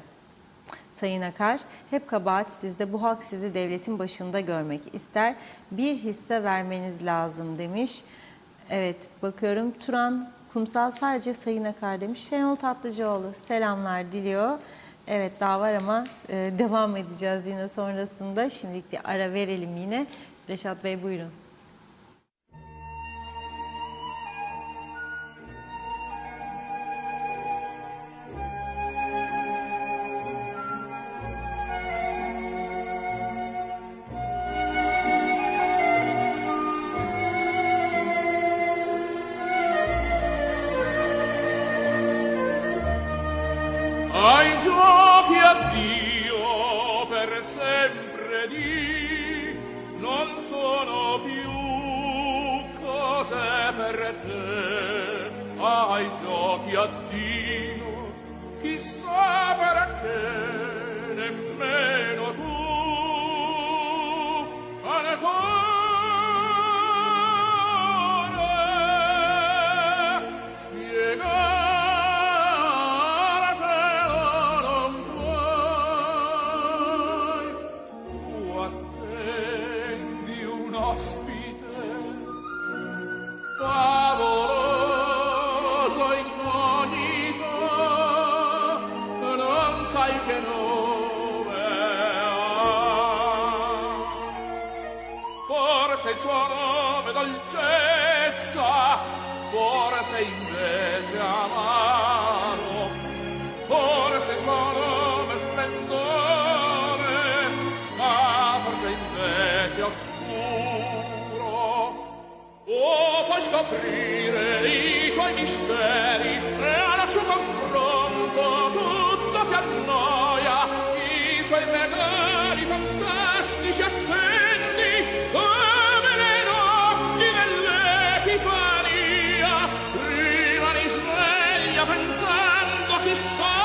Sayın Akar, hep kabahat sizde, bu halk sizi devletin başında görmek ister, bir hisse vermeniz lazım demiş. Evet, bakıyorum Turan Kumsal sadece Sayın Akar demiş. Şenol Tatlıcıoğlu selamlar diliyor. Evet, daha var ama devam edeceğiz yine sonrasında. Şimdilik bir ara verelim yine. Reşat Bey buyurun. Ai giochi addio per sempre di non sono più cose per te. Ai giochi addio chissà perché nemmeno tu ancora piegartelo non puoi. Tu attendi un ospite favoloso incognito, non sai che nome ha. Forse il suo nome dolcezza, forse invece amaro, forse il suo nome splendore, ma forse invece oscuro. Oh, puoi scoprire i tuoi misteri e al suo confronto tutto ti annoia, i suoi regali fantastici attendi come le notti nell'Epifania. Rimani sveglia pensando chissà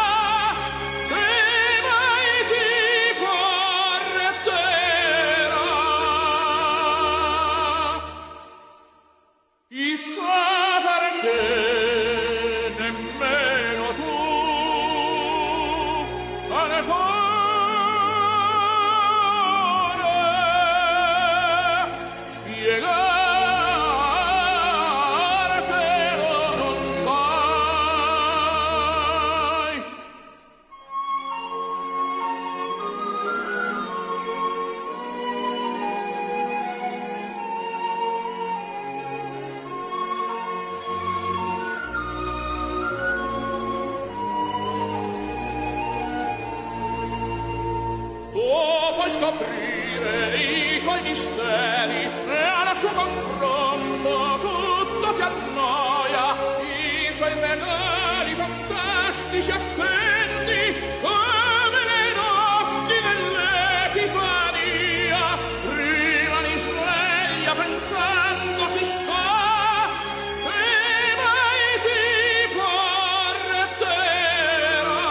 che mai ti porterà. Chissà perché nemmeno tu ancora spiegartelo non sai. Oh, puoi scoprire i tuoi misteri e al suo confronto tutto ti annoia, i suoi regali fantastici attendi come le notti nell'Epifania. Rimani sveglia pensando chissà che mai ti porterà.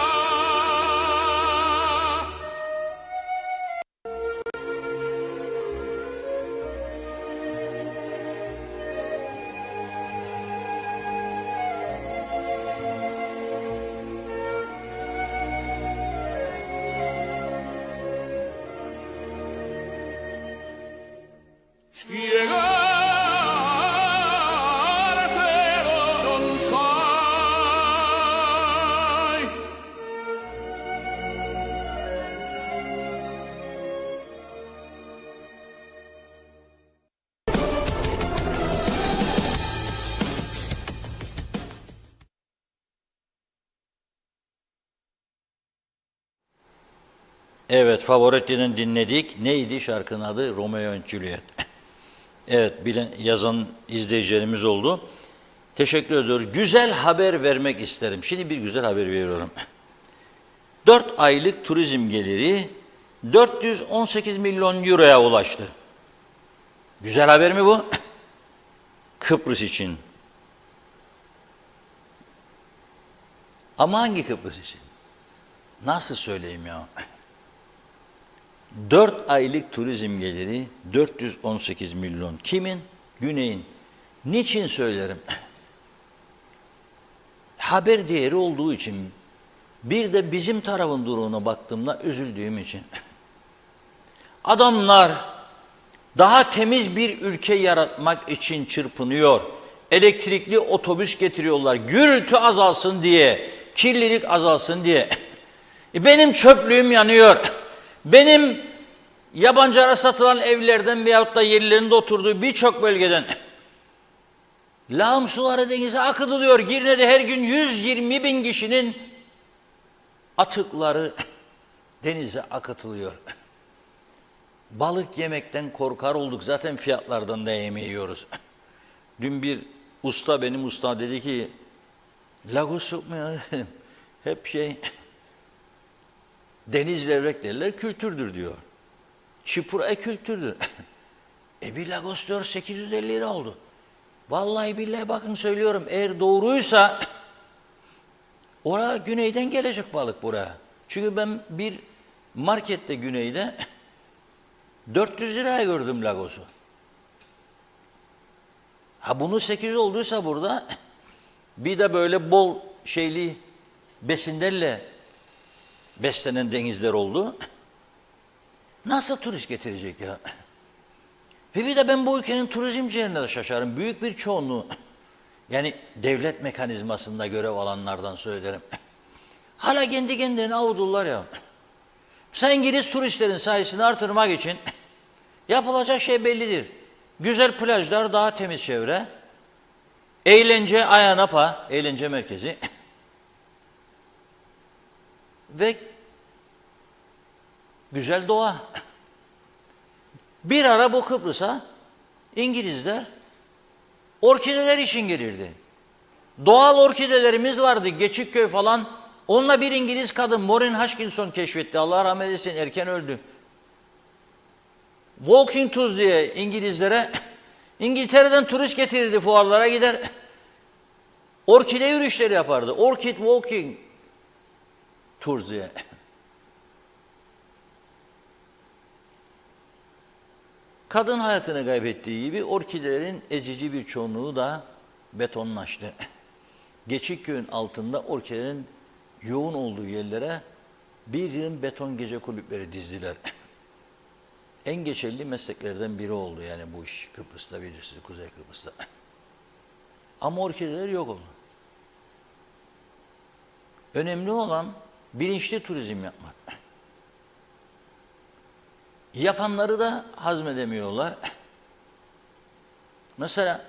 Spiegartelo non sai. Evet, Favoriti'den dinledik. Neydi şarkının adı? Romeo and Juliet. Evet, yazan izleyicilerimiz oldu. Teşekkür ediyoruz. Güzel haber vermek isterim. Şimdi bir güzel haber veriyorum. 4 aylık turizm geliri 418 milyon euroya ulaştı. Güzel haber mi bu? Kıbrıs için. Ama hangi Kıbrıs için? Nasıl söyleyeyim ya? 4 aylık turizm geliri 418 milyon. Kimin? Güney'in. Niçin söylerim? Haber değeri olduğu için, bir de bizim tarafın durumuna baktığımda üzüldüğüm için. Adamlar daha temiz bir ülke yaratmak için çırpınıyor. Elektrikli otobüs getiriyorlar. Gürültü azalsın diye, kirlilik azalsın diye. Benim çöplüğüm yanıyor. Benim yabancılara satılan evlerden veyahut da yerlerinde oturduğu birçok bölgeden lağım suları denize akıtılıyor. Girne'de her gün 120 bin kişinin atıkları denize akıtılıyor. Balık yemekten korkar olduk. Zaten fiyatlardan da yemeği yiyoruz. Dün bir usta, benim usta dedi ki, Lagos yok mu ya dedim. Hep deniz levrek derler, kültürdür diyor. Çipura kültürdür. Bir Lagos diyor 850 lira oldu. Vallahi billahi bakın söylüyorum, eğer doğruysa oraya güneyden gelecek balık buraya. Çünkü ben bir markette güneyde 400 liraya gördüm Lagos'u. Ha bunu 800 olduysa burada bir de böyle bol şeyli besinlerle beslenen denizler oldu. Nasıl turist getirecek ya? Ve bir de ben bu ülkenin turizmcilerine de şaşarım. Büyük bir çoğunluğu, yani devlet mekanizmasında görev alanlardan söylerim. Hala kendi kendilerini avudurlar ya. Sen İngiliz turistlerin sayısını artırmak için yapılacak şey bellidir. Güzel plajlar, daha temiz çevre, eğlence, Ayia Napa, eğlence merkezi ve güzel doğa. Bir ara bu Kıbrıs'a İngilizler orkideler için gelirdi. Doğal orkidelerimiz vardı, Geçikköy falan. Onunla bir İngiliz kadın, Maureen Hutchinson keşfetti. Allah rahmet eylesin, erken öldü. Walking Tours diye İngilizlere, İngiltere'den turist getirirdi, fuarlara gider. Orkide yürüyüşleri yapardı. Orchid Walking Tours diye. Kadın hayatını kaybettiği gibi orkidelerin ezici bir çoğunluğu da betonlaştı. Geçikköy'ün altında orkidelerin yoğun olduğu yerlere bir yığın beton gece kulüpleri dizdiler. En geçerli mesleklerden biri oldu yani bu iş Kıbrıs'ta, birisi Kuzey Kıbrıs'ta. Ama orkideler yok oldu. Önemli olan bilinçli turizm yapmak. Yapanları da hazmedemiyorlar. Mesela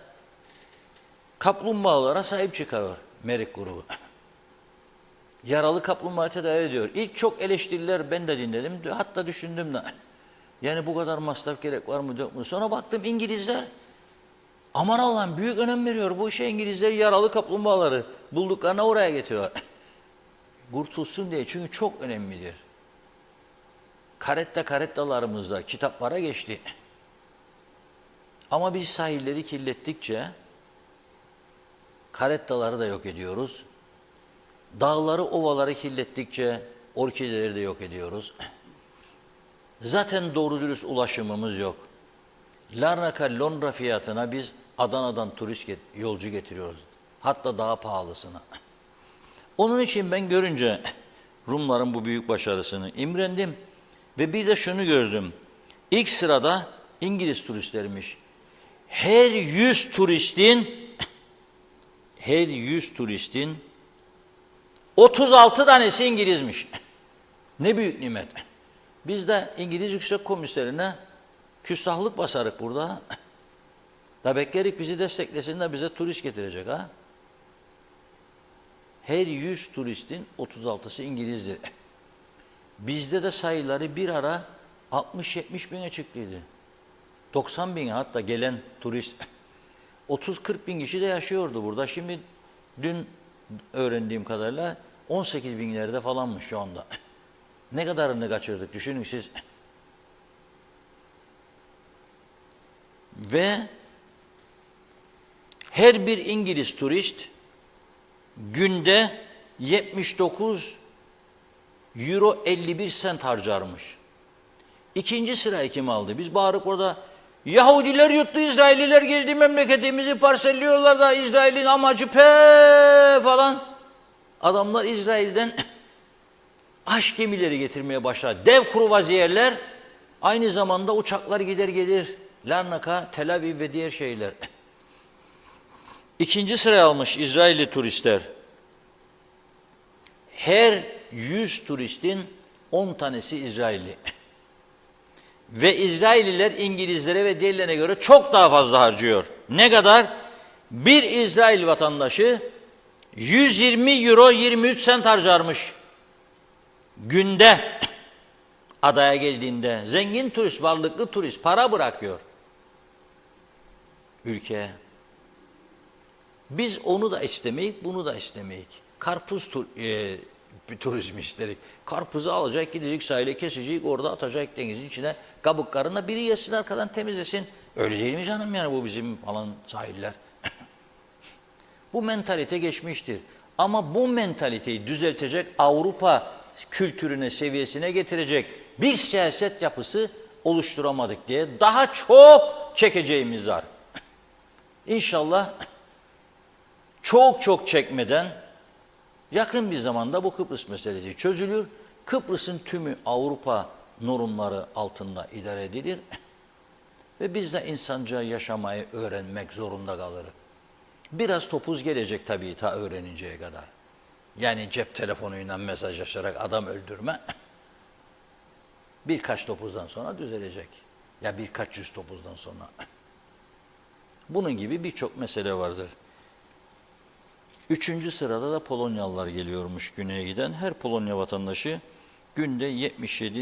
kaplumbağalara sahip çıkıyor Merik grubu. Yaralı kaplumbağa tedavi ediyor. İlk çok eleştiriler ben de dinledim. Hatta düşündüm de. Yani bu kadar masraf gerek var mı yok mu? Sonra baktım İngilizler aman Allah'ım büyük önem veriyor bu işe. İngilizler yaralı kaplumbağaları bulduklarına oraya getiriyor. Kurtulsun diye, çünkü çok önemlidir. Karettalarımızda kitaplara geçti. Ama biz sahilleri kirlettikçe karettaları da yok ediyoruz. Dağları, ovaları kirlettikçe orkideleri de yok ediyoruz. Zaten doğru dürüst ulaşımımız yok. Larnaca Londra fiyatına biz Adana'dan yolcu getiriyoruz. Hatta daha pahalısına. Onun için ben görünce Rumların bu büyük başarısını imrendim. Ve bir de şunu gördüm. İlk sırada İngiliz turistlermiş. Her 100 turistin 36 tanesi İngilizmiş. Ne büyük nimet. Biz de İngiliz Yüksek Komiserine küstahlık basarık burada. Da beklerik bizi desteklesin de bize turist getirecek ha. Her 100 turistin 36'sı İngilizdir. Bizde de sayıları bir ara 60-70 bine çıktıydı. 90 bin hatta gelen turist. 30-40 bin kişi de yaşıyordu burada. Şimdi dün öğrendiğim kadarıyla 18 binlerde falanmış şu anda. Ne kadarını kaçırdık düşünün siz. Ve her bir İngiliz turist günde 79 euro 51 sent harcarmış. İkinci sırayı kim aldı? Biz bağırıp orada Yahudiler yuttu, İsrailliler geldi, memleketimizi parselliyorlar da İsrail'in amacı pe falan. Adamlar İsrail'den aşk gemileri getirmeye başladı. Dev kruvaziyerler, aynı zamanda uçaklar gider gelir. Larnaka, Tel Aviv ve diğer şehirler. İkinci sıraya almış İsrailli turistler. Her 100 turistin 10 tanesi İsrailli. Ve İsrailliler İngilizlere ve diğerlerine göre çok daha fazla harcıyor. Ne kadar? Bir İsrail vatandaşı 120 euro 23 sent harcarmış. Günde adaya geldiğinde zengin turist, varlıklı turist para bırakıyor ülkeye. Biz onu da istemeyik, bunu da istemeyik. Karpuz turizmi isterik. Karpuzu alacak, gidecek sahile kesecek, orada atacak denizin içine kabuklarına, biri yesin arkadan temizlesin. Öyle değil mi canım, yani bu bizim falan sahiller. Bu mentalite geçmiştir. Ama bu mentaliteyi düzeltecek, Avrupa kültürüne, seviyesine getirecek bir siyaset yapısı oluşturamadık diye daha çok çekeceğimiz var. İnşallah çok çekmeden yakın bir zamanda bu Kıbrıs meselesi çözülür. Kıbrıs'ın tümü Avrupa normları altında idare edilir. Ve biz de insanca yaşamayı öğrenmek zorunda kalırız. Biraz topuz gelecek tabii ta öğreninceye kadar. Yani cep telefonuyla mesajlaşarak adam öldürme birkaç topuzdan sonra düzelecek. Ya birkaç yüz topuzdan sonra. Bunun gibi birçok mesele vardır. Üçüncü sırada da Polonyalılar geliyormuş güneye giden. Her Polonya vatandaşı günde 77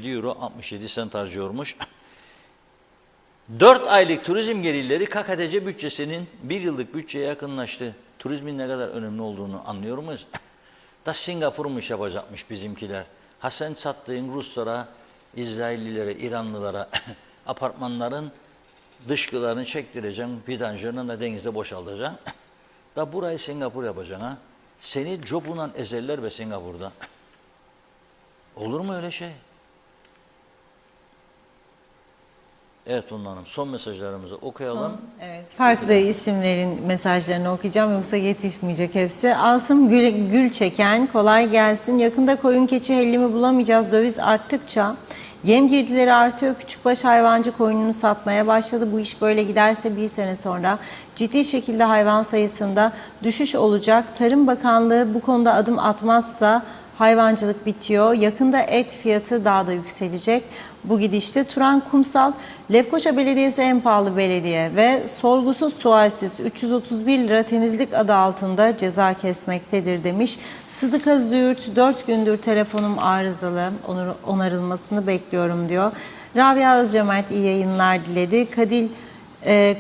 euro 67 sent harcıyormuş. 4 aylık turizm gelirleri KKTC bütçesinin 1 yıllık bütçeye yakınlaştı. Turizmin ne kadar önemli olduğunu anlıyor muyuz? Da Singapur'muş yapacakmış bizimkiler. Ha sen sattığın Ruslara, İsraillilere, İranlılara apartmanların dışkılarını çektireceksin, vidanjörünü de denize boşaltacaksın. Da burayı Singapur yapacaksın ha. Seni cobundan ezerler be Singapur'da. Olur mu öyle şey? Evet Funda Hanım, son mesajlarımızı okuyalım. Evet, farklı isimlerin mesajlarını okuyacağım yoksa yetişmeyecek hepsi. Asım Gülçeken, kolay gelsin. Yakında koyun keçi hellimi bulamayacağız. Döviz arttıkça yem girdileri artıyor. Küçükbaş hayvancı koyununu satmaya başladı. Bu iş böyle giderse bir sene sonra ciddi şekilde hayvan sayısında düşüş olacak. Tarım Bakanlığı bu konuda adım atmazsa hayvancılık bitiyor. Yakında et fiyatı daha da yükselecek. Bu gidişte Turan Kumsal, Lefkoşa Belediyesi en pahalı belediye ve sorgusuz sualsiz 331 lira temizlik adı altında ceza kesmektedir demiş. Sıdıka Züğürt, 4 gündür telefonum arızalı, onarılmasını bekliyorum diyor. Rabia Özcömert iyi yayınlar diledi.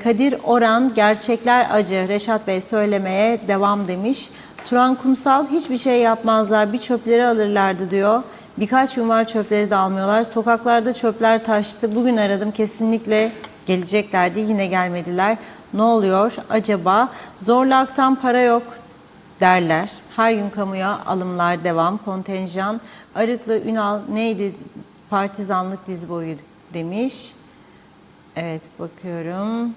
Kadir Oran, gerçekler acı, Reşat Bey söylemeye devam demiş. Turan Kumsal, hiçbir şey yapmazlar, bir çöpleri alırlardı diyor. Birkaç gün var çöpleri de almıyorlar. Sokaklarda çöpler taştı. Bugün aradım, kesinlikle geleceklerdi, yine gelmediler. Ne oluyor acaba? Zorlaktan para yok derler. Her gün kamuya alımlar devam. Kontenjan, Arıklı Ünal neydi? Partizanlık diz boyu demiş. Evet, bakıyorum.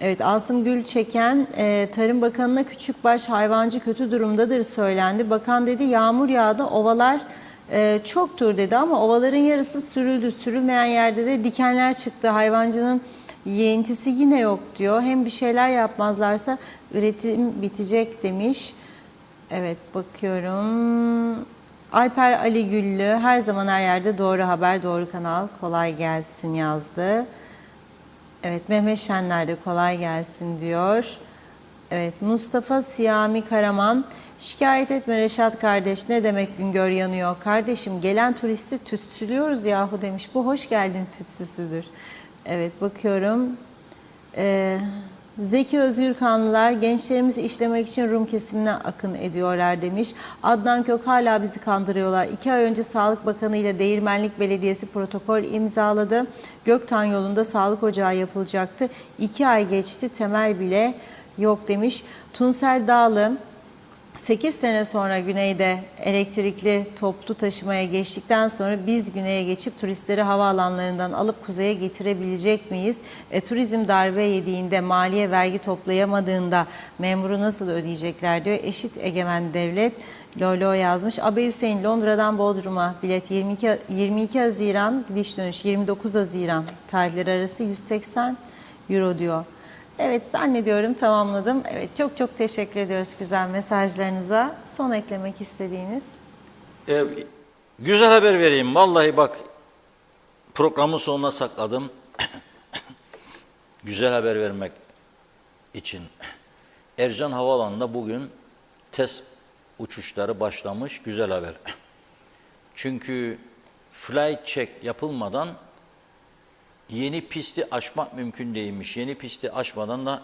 Evet, Asım Gülçeken, Tarım Bakanı'na küçükbaş hayvancı kötü durumdadır söylendi. Bakan dedi yağmur yağdı, ovalar çoktur dedi ama ovaların yarısı sürüldü. Sürülmeyen yerde de dikenler çıktı. Hayvancının yeğintisi yine yok diyor. Hem bir şeyler yapmazlarsa üretim bitecek demiş. Evet, bakıyorum. Alper Ali Güllü, her zaman her yerde doğru haber, doğru kanal, kolay gelsin yazdı. Evet, Mehmet Şenler de kolay gelsin diyor. Evet, Mustafa Siyami Karaman, şikayet etme Reşat kardeş, ne demek Güngör yanıyor. Kardeşim gelen turisti tütsülüyoruz yahu demiş. Bu hoş geldin tütsüsüdür. Evet, bakıyorum. Zeki Özgürkanlılar, gençlerimiz işlemek için Rum kesimine akın ediyorlar demiş. Adnan Kök, hala bizi kandırıyorlar. 2 ay önce Sağlık Bakanı ile Değirmenlik Belediyesi protokol imzaladı. Göktan yolunda sağlık ocağı yapılacaktı. 2 ay geçti, temel bile yok demiş. Tunsel Dağlı, 8 sene sonra güneyde elektrikli toplu taşımaya geçtikten sonra biz güneye geçip turistleri havaalanlarından alıp kuzeye getirebilecek miyiz? Turizm darbe yediğinde, maliye vergi toplayamadığında memuru nasıl ödeyecekler diyor. Eşit egemen devlet Lolo yazmış. Abi Hüseyin, Londra'dan Bodrum'a bilet 22 Haziran gidiş dönüş, 29 Haziran tarihleri arası 180 euro diyor. Evet, zannediyorum tamamladım. Evet, çok çok teşekkür ediyoruz güzel mesajlarınıza. Son eklemek istediğiniz? Güzel haber vereyim. Vallahi bak, programın sonuna sakladım. Güzel haber vermek için. Ercan Havaalanı'nda bugün test uçuşları başlamış. Güzel haber. Çünkü flight check yapılmadan yeni pisti aşmak mümkün değilmiş. Yeni pisti aşmadan da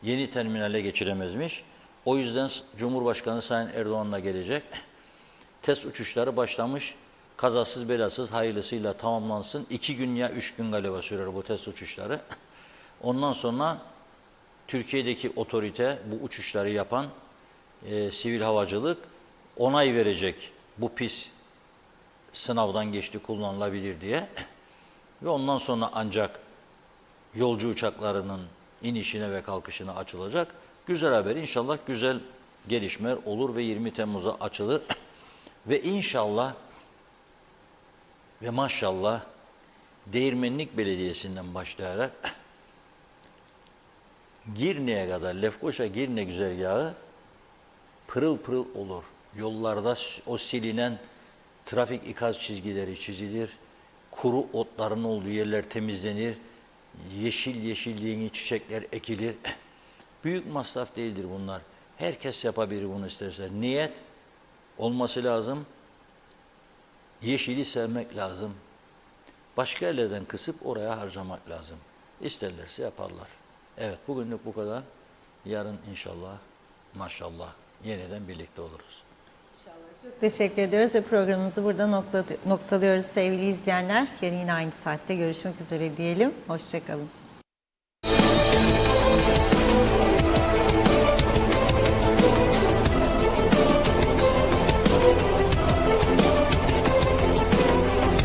yeni terminale geçiremezmiş. O yüzden Cumhurbaşkanı Sayın Erdoğan'la gelecek. Test uçuşları başlamış. Kazasız belasız hayırlısıyla tamamlansın. 2 gün ya 3 gün galiba sürer bu test uçuşları. Ondan sonra Türkiye'deki otorite, bu uçuşları yapan sivil havacılık onay verecek. Bu pist sınavdan geçti, kullanılabilir diye. Ve ondan sonra ancak yolcu uçaklarının inişine ve kalkışına açılacak. Güzel haber. İnşallah güzel gelişmeler olur ve 20 Temmuz'a açılır. Ve inşallah ve maşallah Değirmenlik Belediyesi'nden başlayarak Girne'ye kadar, Lefkoşa-Girne güzergahı pırıl pırıl olur. Yollarda o silinen trafik ikaz çizgileri çizilir. Kuru otların olduğu yerler temizlenir. Yeşil yeşil yeni çiçekler ekilir. Büyük masraf değildir bunlar. Herkes yapabilir bunu isterse. Niyet olması lazım. Yeşili sevmek lazım. Başka yerlerden kısıp oraya harcamak lazım. İsterlerse yaparlar. Evet, bugünlük bu kadar. Yarın inşallah, maşallah yeniden birlikte oluruz. Çok teşekkür ediyoruz ve programımızı burada noktalıyoruz sevgili izleyenler. Yarın yine aynı saatte görüşmek üzere diyelim. Hoşça kalın.